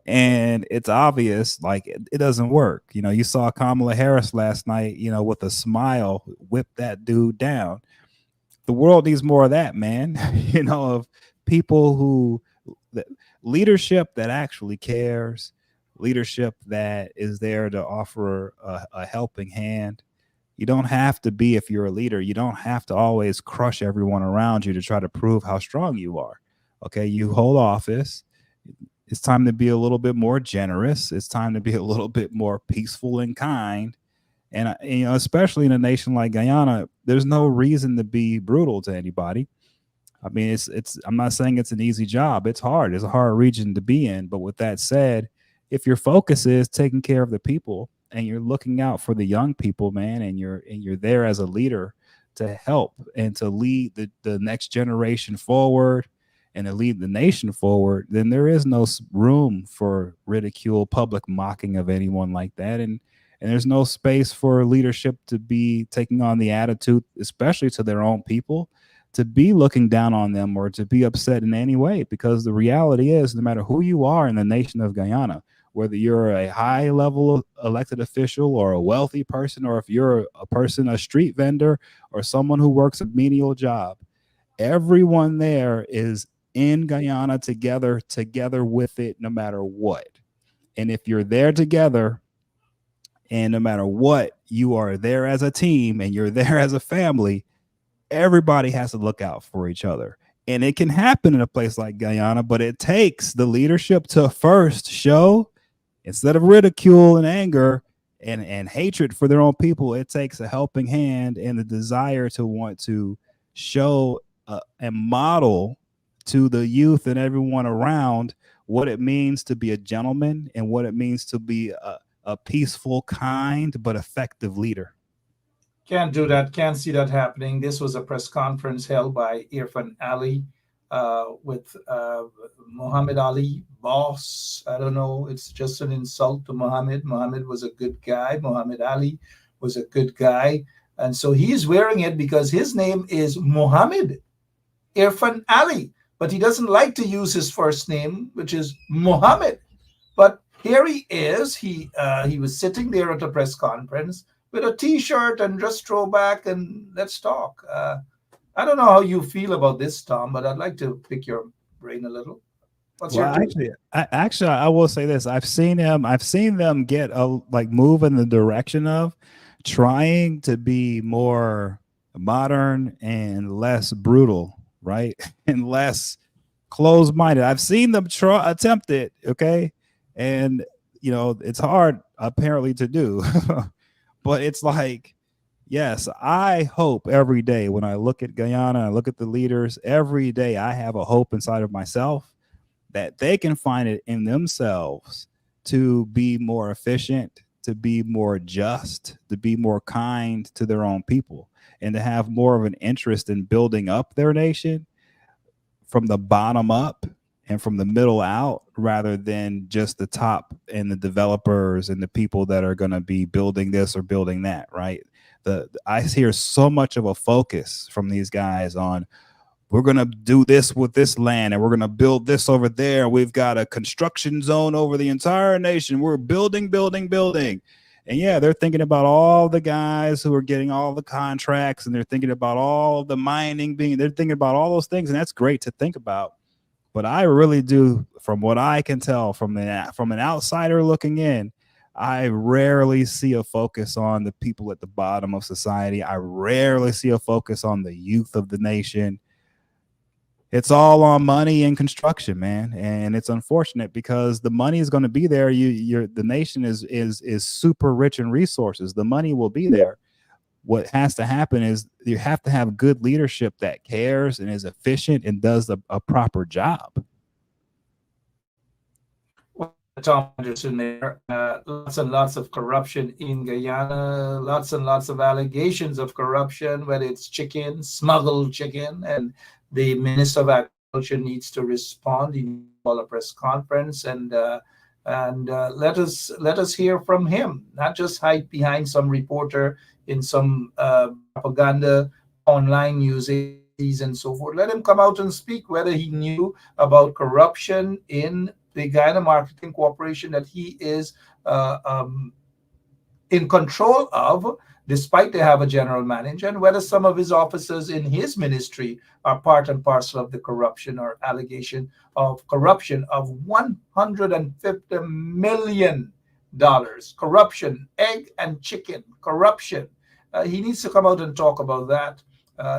And it's obvious, like it doesn't work. You saw Kamala Harris last night, with a smile, whip that dude down. The world needs more of that, man. Of people who leadership that actually cares, leadership that is there to offer a helping hand. You don't have to be, if you're a leader, you don't have to always crush everyone around you to try to prove how strong you are. Okay, you hold office. It's time to be a little bit more generous. It's time to be a little bit more peaceful and kind. And especially in a nation like Guyana, there's no reason to be brutal to anybody. I mean, I'm not saying it's an easy job. It's hard. It's a hard region to be in. But with that said, if your focus is taking care of the people and you're looking out for the young people, man, and you're there as a leader to help and to lead the next generation forward and to lead the nation forward, then there is no room for ridicule, public mocking of anyone like that. And there's no space for leadership to be taking on the attitude, especially to their own people, to be looking down on them or to be upset in any way. Because the reality is, no matter who you are in the nation of Guyana, whether you're a high level elected official or a wealthy person, or if you're a street vendor or someone who works a menial job, everyone there is in Guyana together with it, no matter what. And if you're there together, and no matter what, you are there as a team and you're there as a family, everybody has to look out for each other. And it can happen in a place like Guyana, but it takes the leadership to first show, instead of ridicule and anger and hatred for their own people, it takes a helping hand and the desire to want to show and model to the youth and everyone around what it means to be a gentleman and what it means to be a peaceful, kind, but effective leader. Can't do that. Can't see that happening. This was a press conference held by Irfan Ali with Muhammad Ali, boss. I don't know. It's just an insult to Muhammad. Muhammad was a good guy. Muhammad Ali was a good guy. And so he's wearing it because his name is Muhammad Irfan Ali. But he doesn't like to use his first name, which is Muhammad. But here he is. He was sitting there at a press conference with a T-shirt and just throw back and let's talk. I don't know how you feel about this, Tom, but I'd like to pick your brain a little. What's your take? Actually, I will say this: I've seen them get move in the direction of trying to be more modern and less brutal, right, and less closed-minded. I've seen them attempt it, okay, and it's hard apparently to do. But it's like, yes, I hope every day when I look at Guyana, I look at the leaders, every day I have a hope inside of myself that they can find it in themselves to be more efficient, to be more just, to be more kind to their own people, and to have more of an interest in building up their nation from the bottom up and from the middle out, rather than just the top and the developers and the people that are going to be building this or building that, right? I hear so much of a focus from these guys on, we're going to do this with this land and we're going to build this over there. We've got a construction zone over the entire nation. We're building. And yeah, they're thinking about all the guys who are getting all the contracts, and they're thinking about all the mining they're thinking about all those things. And that's great to think about. But I really do, from what I can tell from an outsider looking in, I rarely see a focus on the people at the bottom of society. I rarely see a focus on the youth of the nation. It's all on money and construction, man. And it's unfortunate because the money is going to be there. The nation is super rich in resources. The money will be there. What has to happen is you have to have good leadership that cares and is efficient and does a proper job. Well, Tom Anderson there, lots and lots of corruption in Guyana, lots and lots of allegations of corruption, whether it's chicken, smuggled chicken, and the Minister of Agriculture needs to respond. He needs to call a press conference and let us hear from him, not just hide behind some reporter in some propaganda online using and so forth. Let him come out and speak whether he knew about corruption in the Guyana Marketing Corporation that he is in control of, despite they have a general manager, and whether some of his officers in his ministry are part and parcel of the corruption or allegation of corruption of $150 million. Corruption, egg and chicken, corruption. He needs to come out and talk about that.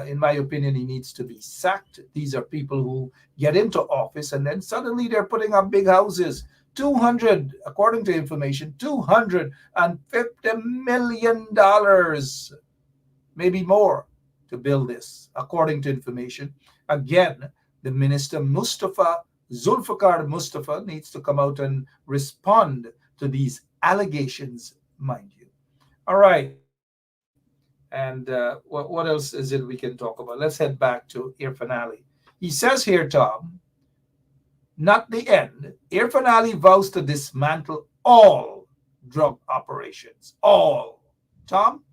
In my opinion, he needs to be sacked. These are people who get into office and then suddenly they're putting up big houses. 200, according to information, $250 million, maybe more, to build this, according to information. Again, the minister Zulfikar Mustafa needs to come out and respond to these allegations, mind you. All right. And what else is it we can talk about? Let's head back to Irfan Ali. He says here, Tom, not the end. Irfan Ali vows to dismantle all drug operations. All. Tom?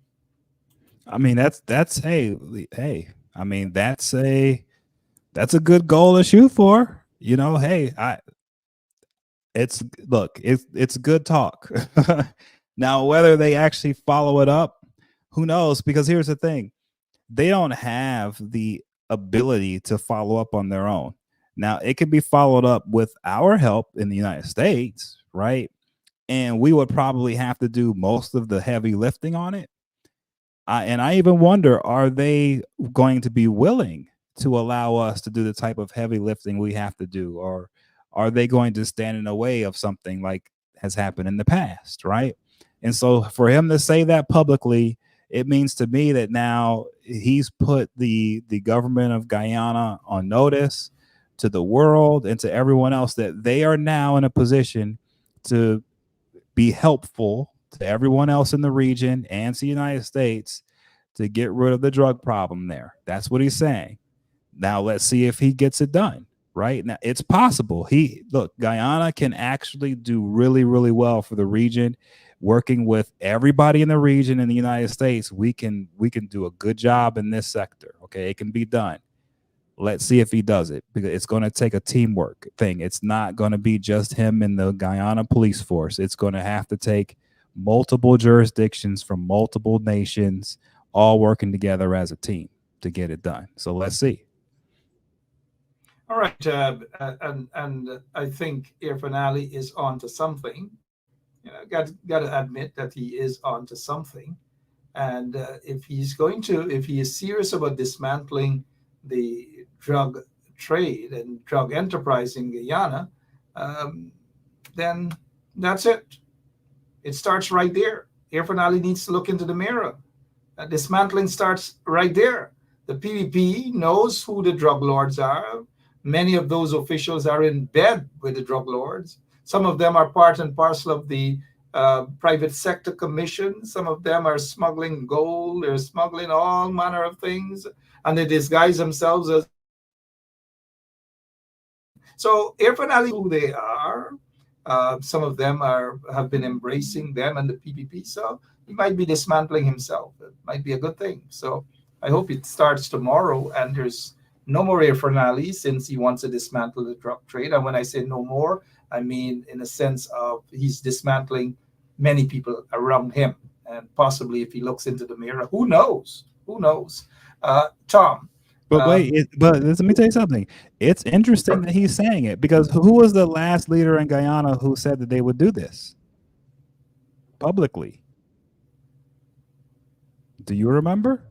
I mean, that's hey. I mean, that's a good goal to shoot for. You know, hey, it's good talk. Now, whether they actually follow it up, who knows? Because here's the thing. They don't have the ability to follow up on their own. Now, it can be followed up with our help in the United States, right? And we would probably have to do most of the heavy lifting on it. And I even wonder, are they going to be willing to allow us to do the type of heavy lifting we have to do? Or are they going to stand in the way of something like has happened in the past, right? And so for him to say that publicly, it means to me that now he's put the government of Guyana on notice, to the world and to everyone else, that they are now in a position to be helpful to everyone else in the region and to the United States to get rid of the drug problem there. That's what he's saying. Now let's see if he gets it done. Right now, it's possible. Guyana can actually do really, really well for the region. Working with everybody in the region in the United States, we can do a good job in this sector. Okay, it can be done. Let's see if he does it, because it's going to take a teamwork thing. It's not going to be just him and the Guyana police force. It's going to have to take multiple jurisdictions from multiple nations all working together as a team to get it done. So let's see. All right, and I think Irfan Ali is on to something. Got to admit that he is on to something. And if he is serious about dismantling the drug trade and drug enterprise in Guyana, then that's it. It starts right there. Irfan Ali needs to look into the mirror. Dismantling starts right there. The PPP knows who the drug lords are. Many of those officials are in bed with the drug lords. Some of them are part and parcel of the private sector commission. Some of them are smuggling gold. They're smuggling all manner of things, and they disguise themselves as. So Irfan Ali, who they are, some of them have been embracing them and the PPP. So he might be dismantling himself. It might be a good thing. So I hope it starts tomorrow and there's no more Irfan Ali, since he wants to dismantle the drug trade. And when I say no more, I mean in a sense of he's dismantling many people around him. And possibly if he looks into the mirror, who knows? Who knows? Tom. But wait, but let me tell you something. It's interesting that he's saying it, because who was the last leader in Guyana who said that they would do this publicly? Do you remember?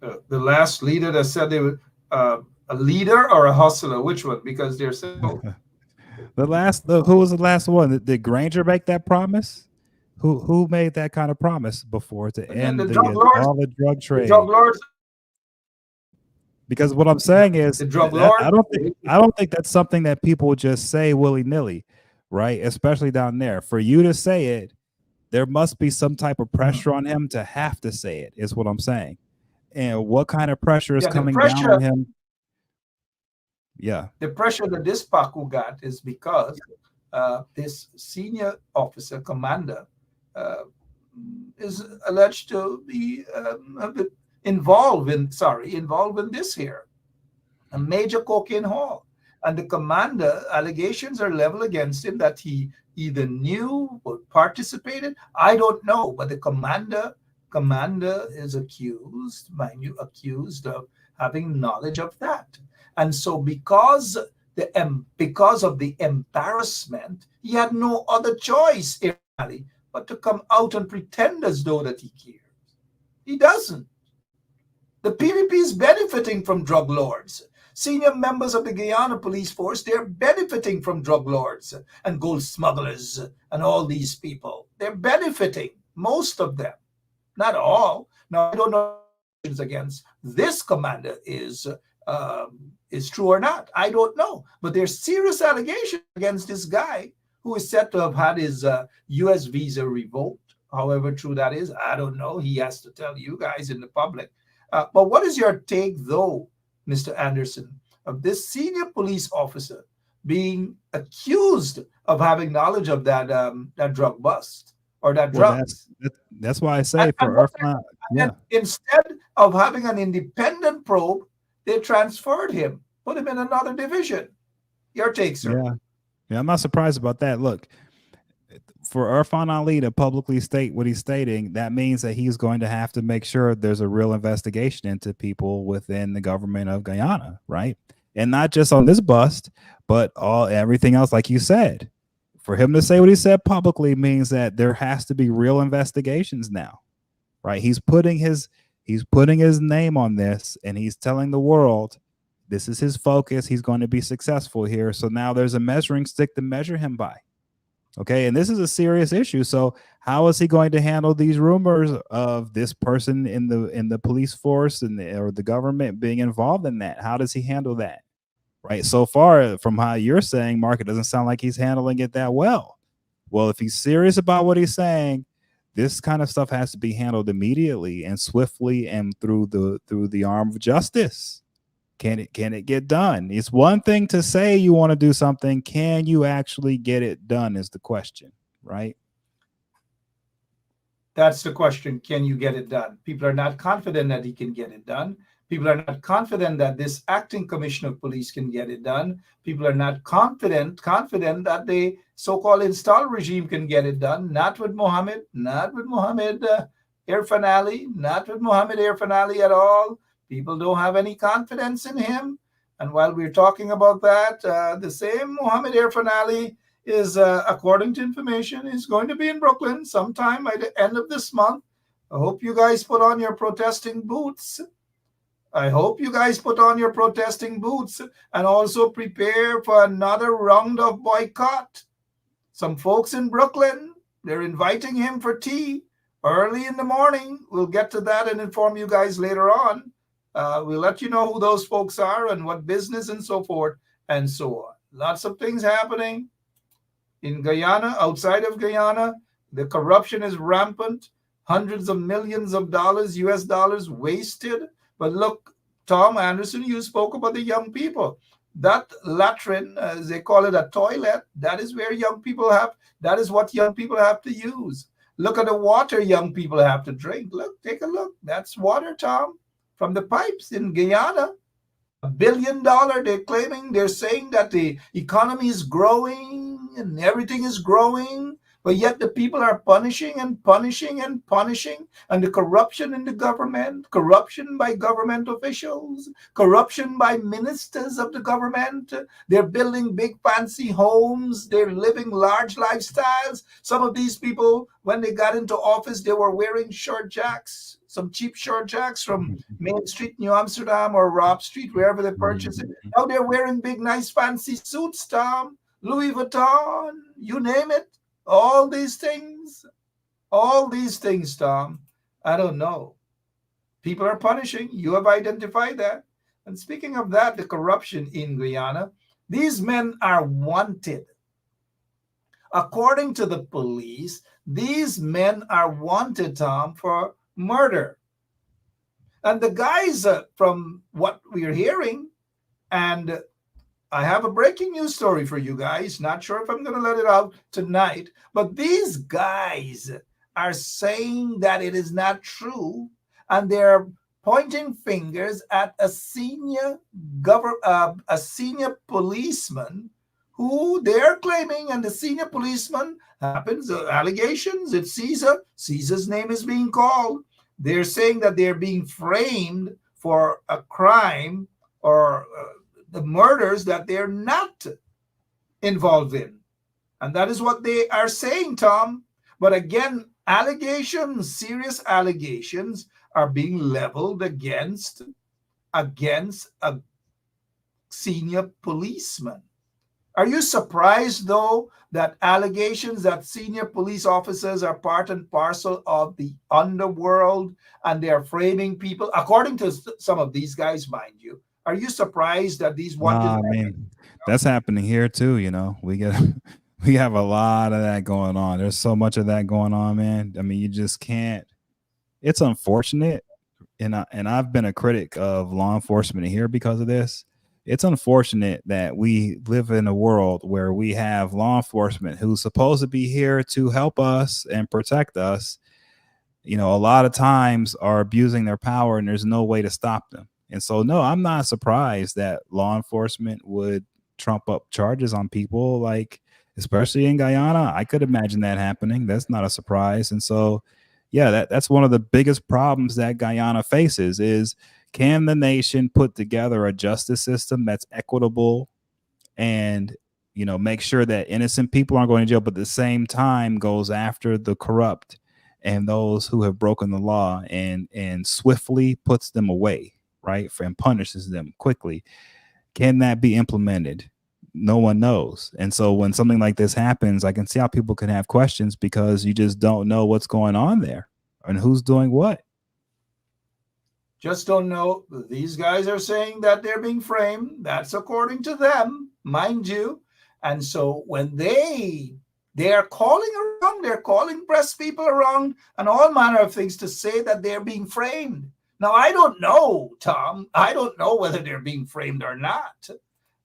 The last leader that said they would, a leader or a hustler? Which one? Because they're so. Who was the last one? Did Granger make that promise? Who made that kind of promise before to end all the drug trade? The drug lords. Because what I'm saying is, the drug lords. I don't think that's something that people just say willy-nilly, right? Especially down there. For you to say it, there must be some type of pressure on him to have to say it, is what I'm saying. And what kind of pressure is coming down on him? Yeah. The pressure that this Paku got is because this senior officer, commander, is alleged to be involved in this here, a major cocaine haul. And the commander, allegations are leveled against him that he either knew or participated. I don't know, but the commander is accused, mind you, accused of having knowledge of that. And so because of the embarrassment, he had no other choice but to come out and pretend as though that he cares. He doesn't. The PPP is benefiting from drug lords. Senior members of the Guyana police force, they're benefiting from drug lords and gold smugglers and all these people. They're benefiting, most of them, not all. Now, I don't know if against this commander is true or not. I don't know. But there's serious allegations against this guy who is said to have had his U.S. visa revoked. However true that is, I don't know. He has to tell you guys in the public. But what is your take, though, Mr. Anderson, of this senior police officer being accused of having knowledge of that drug bust or that drugs? That's why I say and instead of having an independent probe, they transferred him, put him in another division. Your take, sir? Yeah, I'm not surprised about that. Look, for Irfan Ali to publicly state what he's stating, that means that he's going to have to make sure there's a real investigation into people within the government of Guyana, right? And not just on this bust, but everything else, like you said. For him to say what he said publicly means that there has to be real investigations now, right? He's putting his name on this, and he's telling the world this is his focus. He's going to be successful here. So now there's a measuring stick to measure him by. Okay, and this is a serious issue. So how is he going to handle these rumors of this person in the police force or the government being involved in that? How does he handle that? Right. So far, from how you're saying, Mark, it doesn't sound like he's handling it that well. Well, if he's serious about what he's saying, this kind of stuff has to be handled immediately and swiftly and through the arm of justice. Can it get done? It's one thing to say you want to do something. Can you actually get it done is the question, right? That's the question. Can you get it done? People are not confident that he can get it done. People are not confident that this acting commissioner of police can get it done. People are not confident that the so-called installed regime can get it done. Not with Mohammed Irfan Ali at all. People don't have any confidence in him. And while we're talking about that, the same Mohammed Irfan Ali is, according to information, is going to be in Brooklyn sometime by the end of this month. I hope you guys put on your protesting boots. And also prepare for another round of boycott. Some folks in Brooklyn, they're inviting him for tea early in the morning. We'll get to that and inform you guys later on. We'll let you know who those folks are and what business and so forth and so on. Lots of things happening in Guyana, outside of Guyana. The corruption is rampant. Hundreds of millions of dollars, US dollars wasted. But look, Tom Anderson, you spoke about the young people. That latrine, as they call it, a toilet, that is what young people have to use. Look at the water young people have to drink. Look, take a look. That's water, Tom, from the pipes in Guyana. $1 billion, they're saying that the economy is growing and everything is growing, but yet the people are punishing, and the corruption in the government, corruption by government officials, corruption by ministers of the government. They're building big fancy homes. They're living large lifestyles. Some of these people, when they got into office, they were wearing short jacks, some cheap short jacks from Main Street, New Amsterdam, or Robb Street, wherever they purchased it. Now they're wearing big, nice, fancy suits, Tom, Louis Vuitton, you name it. All these things, Tom, I don't know. People are punishing. You have identified that. And speaking of that, the corruption in Guyana, these men are wanted. According to the police, these men are wanted, Tom, for murder. And the guys, from what we're hearing, and I have a breaking news story for you guys. Not sure if I'm going to let it out tonight, but these guys are saying that it is not true, and they're pointing fingers at a senior policeman who they're claiming, and the senior policeman happens, allegations, it's Caesar. Caesar's name is being called. They're saying that they're being framed for a crime or the murders that they're not involved in. And that is what they are saying, Tom. But again, allegations, serious allegations are being leveled against a senior policeman. Are you surprised, though, that allegations that senior police officers are part and parcel of the underworld and they are framing people, according to some of these guys, mind you? Are you surprised that these wanted? I mean, that's happening here too. You know, we have a lot of that going on. There's so much of that going on, man. I mean, you just can't. It's unfortunate, and I've been a critic of law enforcement here because of this. It's unfortunate that we live in a world where we have law enforcement who's supposed to be here to help us and protect us, you know, a lot of times are abusing their power and there's no way to stop them. And so, no, I'm not surprised that law enforcement would trump up charges on people, like, especially in Guyana. I could imagine that happening. That's not a surprise. And so, yeah, that's one of the biggest problems that Guyana faces is, can the nation put together a justice system that's equitable and, you know, make sure that innocent people aren't going to jail, but at the same time goes after the corrupt and those who have broken the law and swiftly puts them away, right, and punishes them quickly? Can that be implemented? No one knows. And so when something like this happens, I can see how people can have questions because you just don't know what's going on there and who's doing what. Just don't know. These guys are saying that they're being framed. That's according to them, mind you. And so when they are calling around, they're calling press people around and all manner of things to say that they're being framed. Now, I don't know, Tom. I don't know whether they're being framed or not.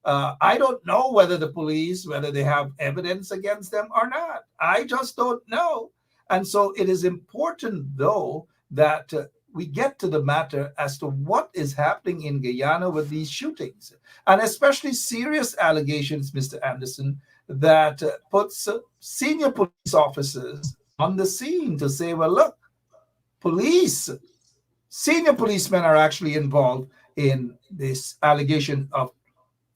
I don't know whether the police, whether they have evidence against them or not. I just don't know. And so it is important, though, that we get to the matter as to what is happening in Guyana with these shootings, and especially serious allegations, Mr. Anderson, that puts senior police officers on the scene to say, well, look, senior policemen are actually involved in this allegation of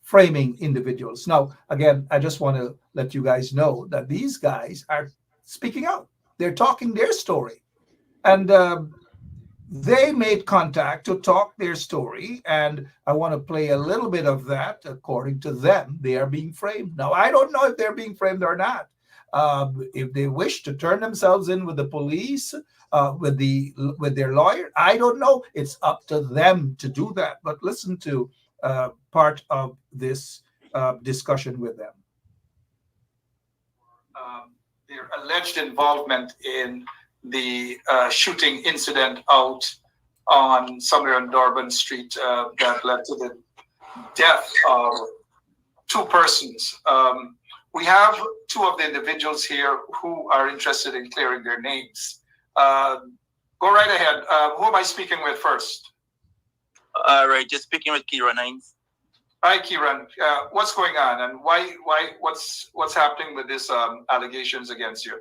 framing individuals. Now, again, I just want to let you guys know that these guys are speaking out. They're talking their story. And they made contact to talk their story, and I want to play a little bit of that. According to them, they are being framed. Now, I don't know if they're being framed or not. If they wish to turn themselves in with the police, with their lawyer, I don't know. It's up to them to do that. But listen to part of this discussion with them. Their alleged involvement in the shooting incident out on somewhere on Durban Street that led to the death of two persons. We have two of the individuals here who are interested in clearing their names. Go right ahead. Who am I speaking with first? All right, just speaking with Kieran Hines. Hi, Kieran. What's going on, and what's happening with these allegations against you?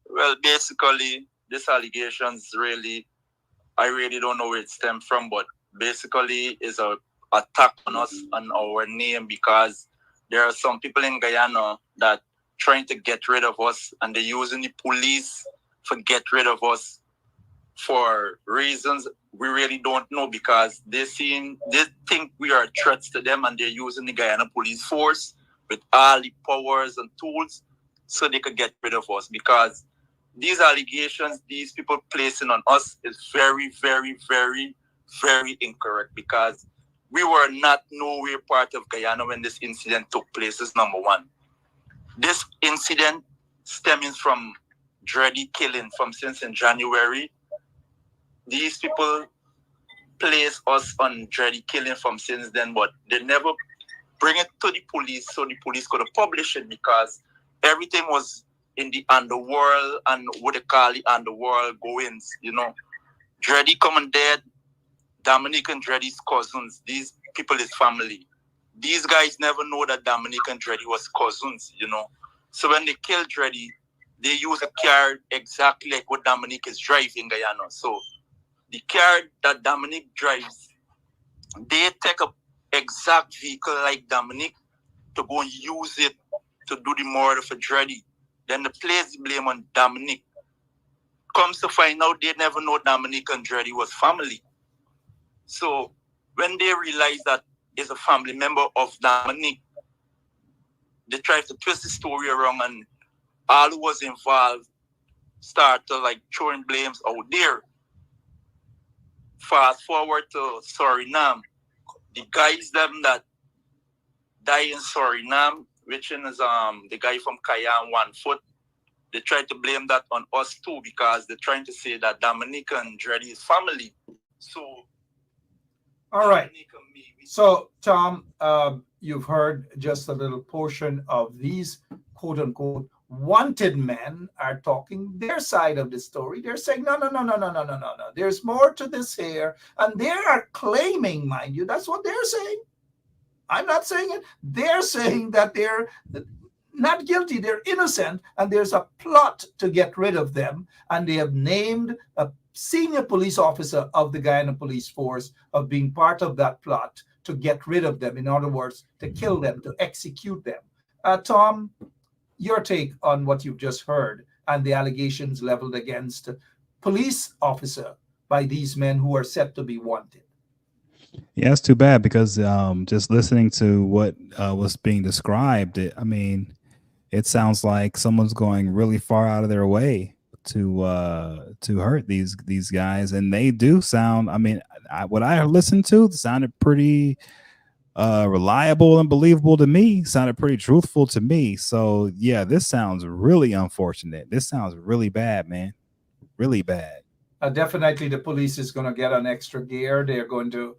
Well, basically, these allegations I really don't know where it stems from, but basically is a attack on us, on our name, because there are some people in Guyana that trying to get rid of us, and they're using the police to get rid of us for reasons we really don't know, because they think we are threats to them, and they're using the Guyana police force with all the powers and tools so they could get rid of us. Because these allegations these people placing on us is very, very, very, very incorrect, because we were not nowhere part of Guyana when this incident took place, is number one. This incident stemming from dready killing since in January. These people place us on dready killing from since then, but they never bring it to the police so the police could have published it, because everything was in the underworld and what they call the underworld goings, you know. Dreddy coming dead, Dominic and Dreddy's cousins, these people is family. These guys never know that Dominic and Dreddy was cousins, you know. So when they kill Dreddy, they use a car exactly like what Dominic is driving Guyana. So the car that Dominic drives, they take a exact vehicle like Dominic to go and use it to do the murder for Dreddy. Then they place the blame on Dominic. Comes to find out they never know Dominic and Dreddy was family. So when they realize that is a family member of Dominic, they try to twist the story around and all who was involved start to like throwing blames out there. Fast forward to Suriname. The guys them that die in Suriname, which is the guy from Cayenne, 1 foot, they try to blame that on us too because they're trying to say that Dominic and Dreddy is family. So, all right. So, Tom, you've heard just a little portion of these quote unquote wanted men are talking their side of the story. They're saying, no. There's more to this here. And they are claiming, mind you, that's what they're saying. I'm not saying it. They're saying that they're not guilty, they're innocent, and there's a plot to get rid of them. And they have named a senior police officer of the Guyana Police Force of being part of that plot to get rid of them. In other words, to kill them, to execute them. Tom, your take on what you've just heard and the allegations leveled against police officer by these men who are said to be wanted. Yeah, it's too bad because just listening to what was being described, it sounds like someone's going really far out of their way to hurt these guys, and they do sound. What I listened to sounded pretty reliable and believable to me. Sounded pretty truthful to me. So yeah, this sounds really unfortunate. This sounds really bad, man. Really bad. Definitely, the police is going to get an extra gear. They're going to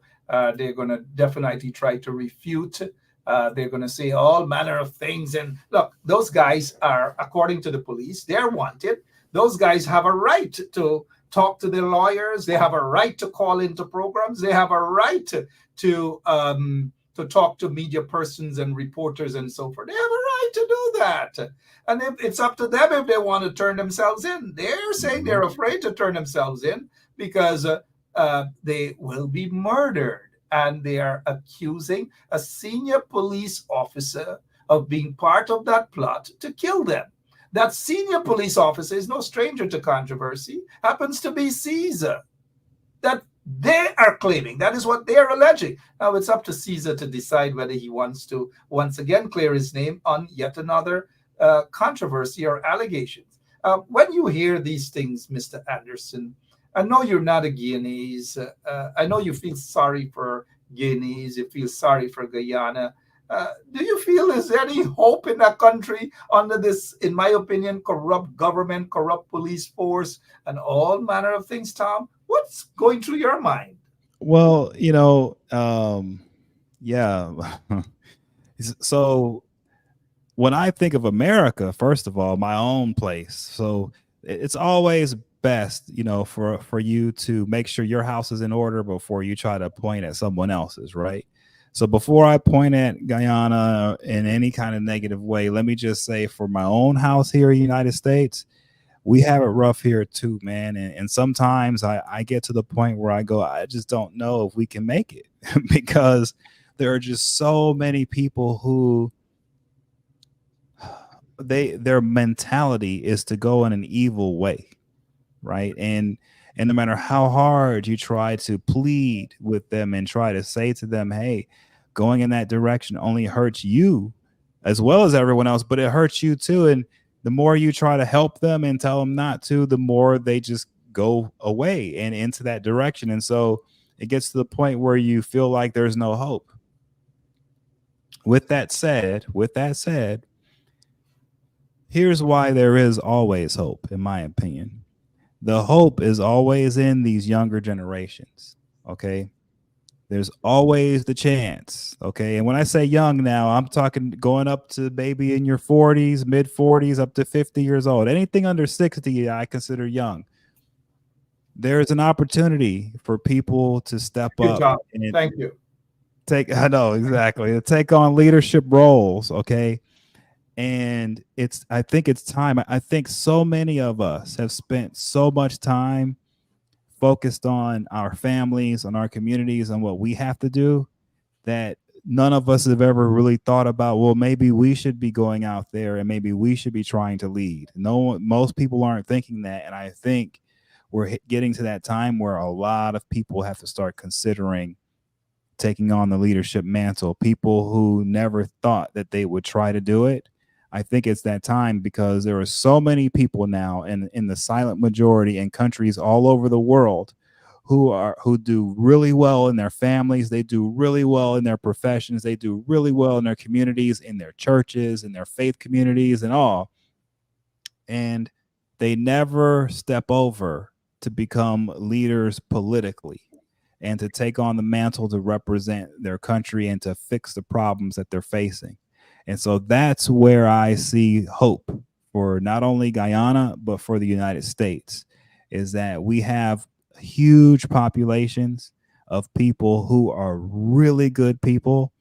definitely try to refute. They're going to say all manner of things. And look, those guys are, according to the police, they're wanted. Those guys have a right to talk to their lawyers. They have a right to call into programs. They have a right to talk to media persons and reporters and so forth. They have a right to do that. And it's up to them if they want to turn themselves in. They're saying they're afraid to turn themselves in because they will be murdered. And they are accusing a senior police officer of being part of that plot to kill them. That senior police officer is no stranger to controversy, happens to be Caesar. That they are claiming, that is what they are alleging. Now it's up to Caesar to decide whether he wants to once again clear his name on yet another controversy or allegations. When you hear these things, Mr. Anderson, I know you're not a Guyanese. I know you feel sorry for Guyanese. You feel sorry for Guyana. Do you feel there's any hope in that country under this, in my opinion, corrupt government, corrupt police force, and all manner of things, Tom? What's going through your mind? Well, yeah. So when I think of America, first of all, my own place. So it's always best, for you to make sure your house is in order before you try to point at someone else's, right? So before I point at Guyana in any kind of negative way, let me just say for my own house here in the United States, we have it rough here too, man. And sometimes I get to the point where I go, I just don't know if we can make it because there are just so many people who their mentality is to go in an evil way, right? And no matter how hard you try to plead with them and try to say to them, hey, going in that direction only hurts you as well as everyone else, but it hurts you too. And the more you try to help them and tell them not to, the more they just go away and into that direction. And so it gets to the point where you feel like there's no hope. With that said, here's why there is always hope, in my opinion. The hope is always in these younger generations, okay? there's always the chance. Okay. And when I say young now, I'm talking going up to maybe in your 40s, mid 40s, up to 50 years old. Anything under 60, I consider young. There's an opportunity for people to step Thank you, up Tom. and Thank you. I know exactly, to take on leadership roles. Okay. And I think it's time. I think so many of us have spent so much time focused on our families, on our communities, on what we have to do, that none of us have ever really thought about, well, maybe we should be going out there and maybe we should be trying to lead. Most people aren't thinking that. And I think we're getting to that time where a lot of people have to start considering taking on the leadership mantle. People who never thought that they would try to do it. I think it's that time, because there are so many people now in the silent majority in countries all over the world who do really well in their families. They do really well in their professions. They do really well in their communities, in their churches, in their faith communities and all. And they never step over to become leaders politically and to take on the mantle to represent their country and to fix the problems that they're facing. And so that's where I see hope for not only Guyana, but for the United States, is that we have huge populations of people who are really good people.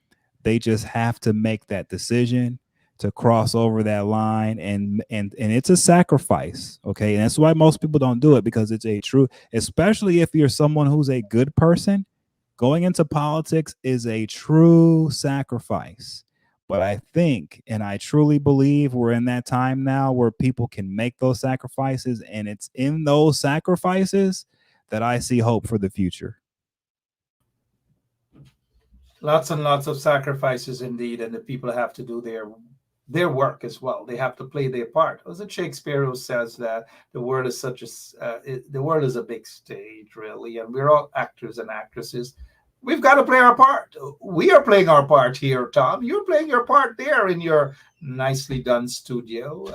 They just have to make that decision to cross over that line, and it's a sacrifice. Okay. And that's why most people don't do it, because it's a true, especially if you're someone who's a good person, going into politics is a true sacrifice. But I think, and I truly believe, we're in that time now where people can make those sacrifices, and it's in those sacrifices that I see hope for the future. Lots and lots of sacrifices indeed, and the people have to do their work as well. They have to play their part. Was it Shakespeare who says that the world is the world is a big stage, really, and we're all actors and actresses. We've got to play our part. We are playing our part here, Tom. You're playing your part there in your nicely done studio.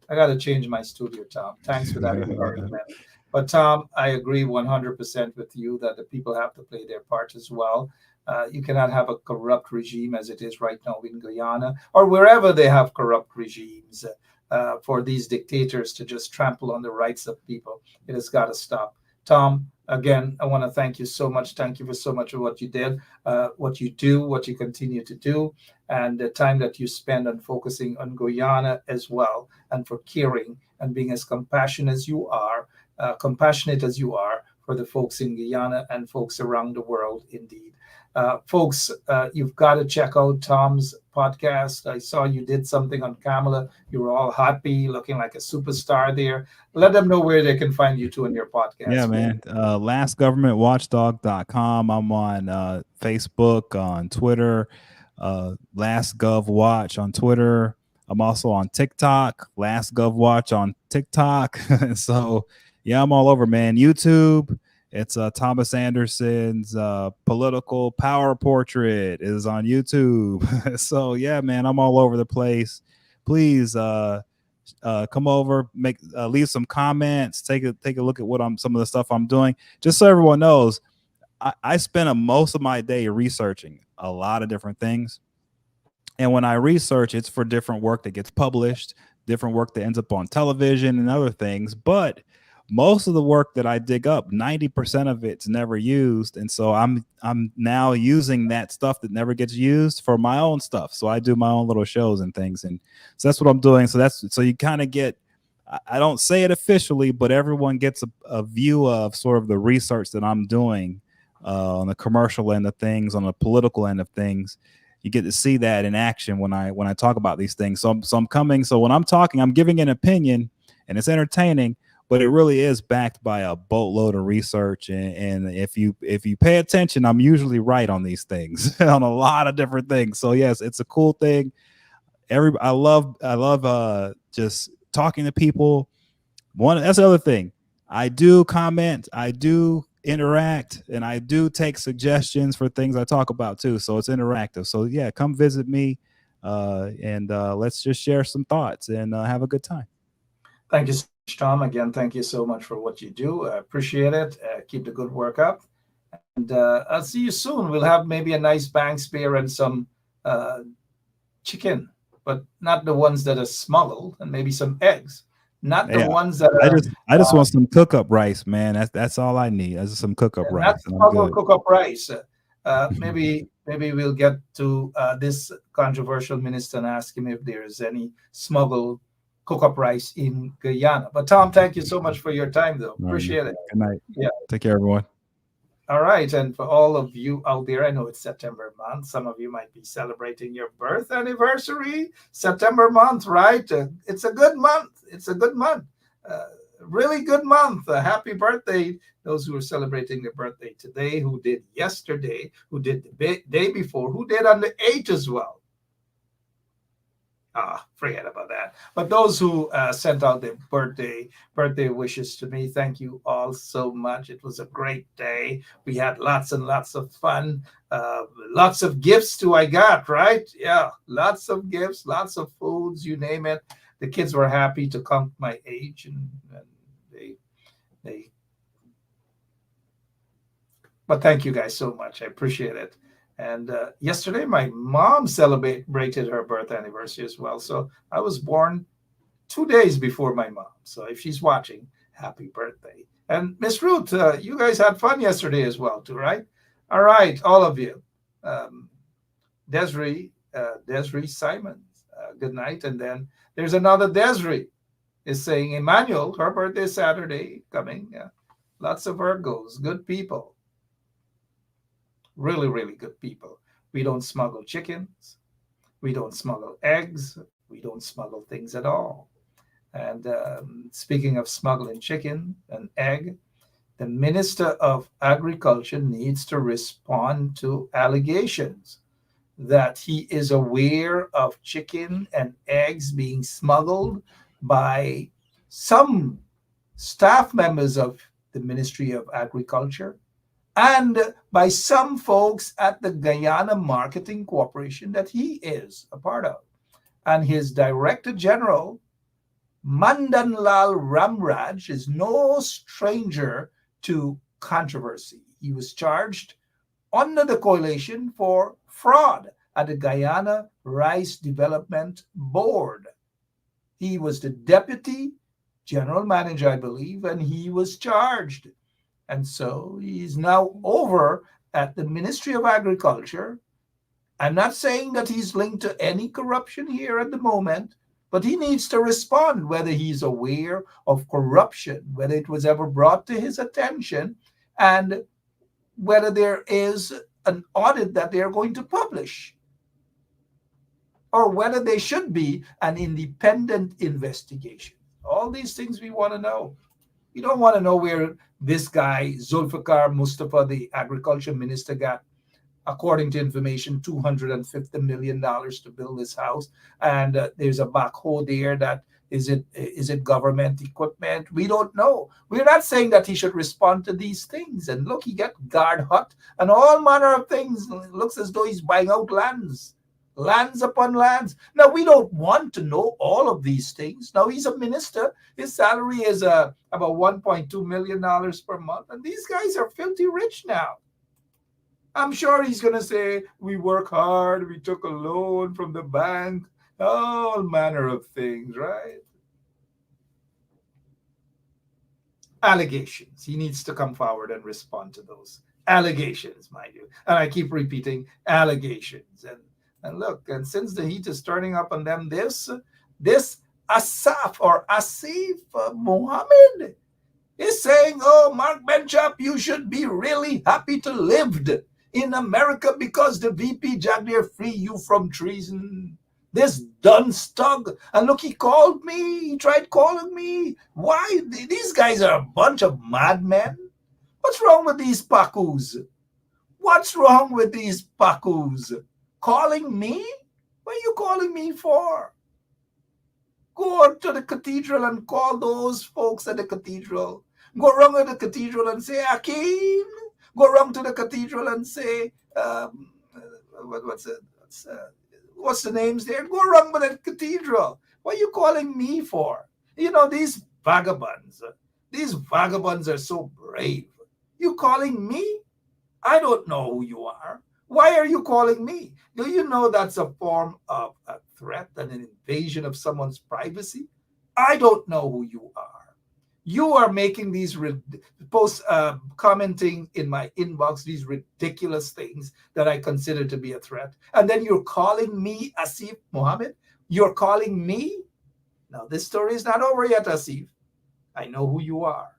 I got to change my studio, Tom. Thanks for that encouragement. But Tom, I agree 100% with you that the people have to play their part as well. You cannot have a corrupt regime as it is right now in Guyana or wherever they have corrupt regimes for these dictators to just trample on the rights of people. It has got to stop. Tom, again, I want to thank you so much. Thank you for so much of what you did, what you do, what you continue to do, and the time that you spend on focusing on Guyana as well, and for caring and being as compassionate as you are for the folks in Guyana and folks around the world, indeed. Folks, you've got to check out Tom's podcast. I saw you did something on Kamala. You were all happy, looking like a superstar there. Let them know where they can find you too in your podcast. Yeah, man. LastGovernmentWatchdog.com. I'm on Facebook, on Twitter, LastGovWatch on Twitter. I'm also on TikTok, LastGovWatch on TikTok. So, yeah, I'm all over, man. YouTube. It's Thomas Anderson's political power portrait is on YouTube. So yeah, man, I'm all over the place. Please come over, leave some comments, take a look at some of the stuff I'm doing. Just so everyone knows, I spend most of my day researching a lot of different things. And when I research, it's for different work that gets published, different work that ends up on television and other things. But most of the work that I dig up, 90% of it's never used. And so I'm now using that stuff that never gets used for my own stuff. So I do my own little shows and things. And so that's what I'm doing. So you kind of get, I don't say it officially, but everyone gets a view of sort of the research that I'm doing on the commercial end of things, on the political end of things. You get to see that in action when I talk about these things. So when I'm talking, I'm giving an opinion and it's entertaining, but it really is backed by a boatload of research. And if you pay attention, I'm usually right on these things, on a lot of different things. So yes, it's a cool thing. I love just talking to people. That's the other thing. I do comment, I do interact, and I do take suggestions for things I talk about too. So it's interactive. So yeah, come visit me and let's just share some thoughts and have a good time. Thank you, Tom. Again, thank you so much for what you do. I appreciate it. Keep the good work up. And I'll see you soon. We'll have maybe a nice bang spear and some chicken, but not the ones that are smuggled, and maybe some eggs, not the Yeah, ones that I are just want some cook up rice, man. That's all I need. That's some cook up rice, not and I'm smuggled good. cook up rice. Maybe we'll get to this controversial minister and ask him if there is any smuggled cook up rice in Guyana. But Tom, thank you so much for your time, though. All right, man. Appreciate it. Good night. Yeah. Take care, everyone. All right. And for all of you out there, I know it's September month. Some of you might be celebrating your birth anniversary. September month, right? It's a good month. It's a good month. Really good month. Happy birthday. Those who are celebrating their birthday today, who did yesterday, who did the day before, who did on the 8th as well. Forget about that. But those who sent out their birthday wishes to me, thank you all so much. It was a great day. We had lots and lots of fun. Lots of gifts too I got, right? Yeah, lots of gifts, lots of foods, you name it. The kids were happy to count my age, and they but thank you guys so much. I appreciate it. And yesterday, my mom celebrated her birth anniversary as well. So I was born 2 days before my mom. So if she's watching, happy birthday. And Miss Ruth, you guys had fun yesterday as well, too, right? All right, all of you. Desiree Simons, good night. And then there's another Desiree is saying, Emmanuel, her birthday is Saturday coming. Yeah. Lots of Virgos, good people. Really, really good people. We don't smuggle chickens. We don't smuggle eggs. We don't smuggle things at all. And speaking of smuggling chicken and egg, the Minister of Agriculture needs to respond to allegations that he is aware of chicken and eggs being smuggled by some staff members of the Ministry of Agriculture and by some folks at the Guyana Marketing Corporation that he is a part of. And his Director General, Mandanlal Ramraj, is no stranger to controversy. He was charged under the coalition for fraud at the Guyana Rice Development Board. He was the Deputy General Manager, I believe, and he was charged. And so he's now over at the Ministry of Agriculture. I'm not saying that he's linked to any corruption here at the moment, but he needs to respond whether he's aware of corruption, whether it was ever brought to his attention, and whether there is an audit that they're going to publish, or whether there should be an independent investigation. All these things we want to know. You don't want to know where this guy, Zulfikar Mustafa, the agriculture minister, got, according to information, $250 million to build this house. And there's a backhoe there that is it government equipment? We don't know. We're not saying that he should respond to these things. And look, he got guard hut and all manner of things. It looks as though he's buying out lands upon lands. Now, we don't want to know all of these things. Now, he's a minister. His salary is about $1.2 million per month. And these guys are filthy rich now. I'm sure he's going to say, we work hard, we took a loan from the bank, all manner of things, right? Allegations. He needs to come forward and respond to those allegations, mind you. And I keep repeating allegations. And look, and since the heat is turning up on them, this Asif Mohammed is saying, oh, Mark Benchop, you should be really happy to live in America because the VP Jagdir free you from treason. This Dunstug. And look, he called me. He tried calling me. Why? These guys are a bunch of madmen. What's wrong with these Pakus? What's wrong with these Pakus? Calling me? What are you calling me for? Go out to the cathedral and call those folks at the cathedral. Go around to the cathedral and say, Akeem. Go around to the cathedral and say, what's the names there? Go around to the cathedral. What are you calling me for? You know, these vagabonds are so brave. You calling me? I don't know who you are. Why are you calling me? Do you know that's a form of a threat and an invasion of someone's privacy? I don't know who you are. You are making these posts, commenting in my inbox these ridiculous things that I consider to be a threat. And then you're calling me Asif Mohammed? You're calling me? Now, this story is not over yet, Asif. I know who you are.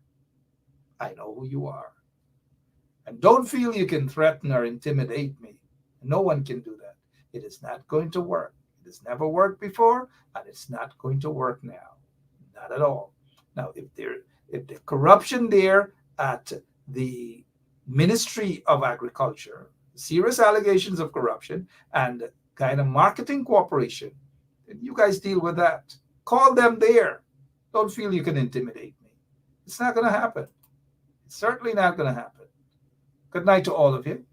I know who you are. And don't feel you can threaten or intimidate me. No one can do that. It is not going to work. It has never worked before, and it's not going to work now. Not at all. Now, if the corruption there at the Ministry of Agriculture, serious allegations of corruption, and Guyana Marketing Corporation, then you guys deal with that. Call them there. Don't feel you can intimidate me. It's not going to happen. It's certainly not going to happen. Good night to all of you.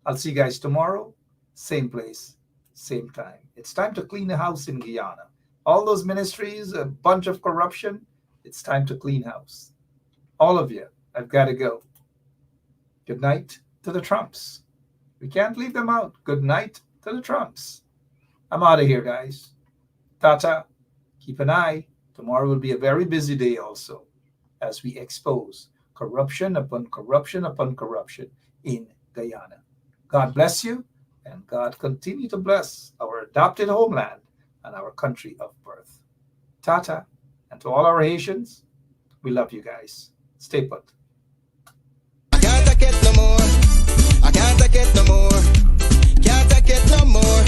I'll see you guys tomorrow, same place, same time. It's time to clean the house in Guyana. All those ministries, a bunch of corruption, it's time to clean house. All of you, I've got to go. Good night to the Trumps. We can't leave them out. Good night to the Trumps. I'm out of here, guys. Tata. Keep an eye. Tomorrow will be a very busy day also as we expose corruption upon corruption upon corruption in Guyana. God bless you, and God continue to bless our adopted homeland and our country of birth. Tata, and to all our Haitians, we love you guys. Stay put. I can't take it no more. I can't take it no more. Can't take it no more.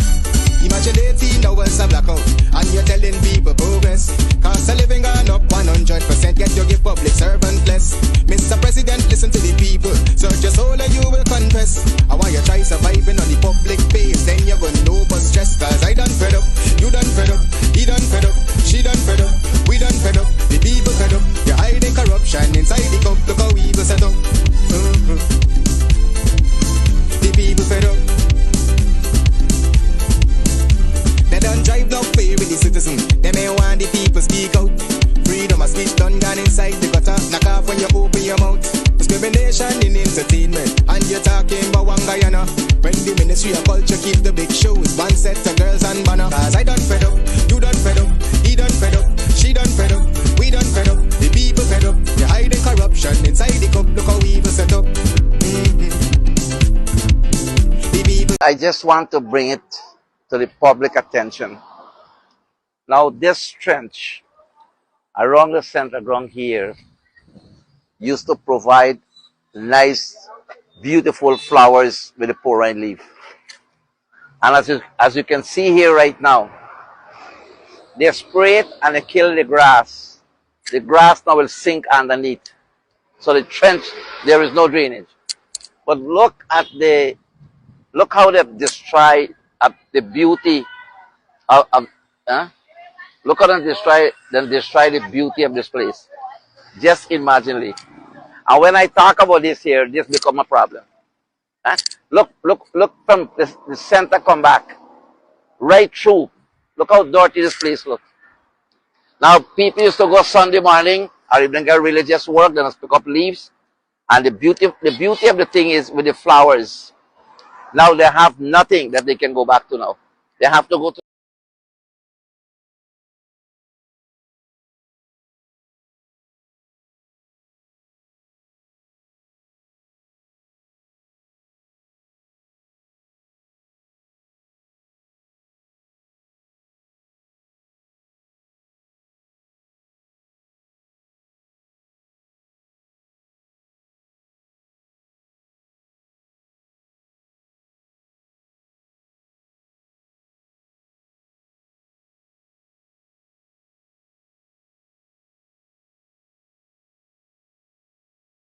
Imagine 18 hours of blackout, and you're telling people progress. Cost of living gone up 100%, yet you give public servant less. Mr. President, listen to the people. Search your soul and you will confess. I want you try surviving on the public base, then you're gonna know but stress. Cause I done fed up, you done fed up, he done fed up, she done fed up, we done fed up, the people fed up. You're hiding corruption inside the cup, look how we go set up. The people fed up. They don't drive no fair with the citizen. They may want the people speak out. Freedom of speech done gone inside the gutter. Knock off when you open your mouth. Discrimination in entertainment, and you're talking about one Guyana. When the Ministry of Culture keep the big shows, one set of girls and banner. Cause I done fed up, you done fed up, he done fed up, she done fed up, we done fed up, the people fed up. You're hiding corruption inside the cup, look how evil set up. I just want to bring it to the public attention. Now, this trench around the center ground here used to provide nice, beautiful flowers with a porine leaf. And as you can see here right now, they spray it and they kill the grass. The grass now will sink underneath. So the trench, there is no drainage. But look how they've destroyed the beauty of look how they destroy the beauty of this place. Just imagine it. And when I talk about this here, this become a problem. Look from the center come back. Right through. Look how dirty this place looks. Now people used to go Sunday morning or even get religious work, then pick up leaves. And the beauty of the thing is with the flowers. Now they have nothing that they can go back to now. They have to go to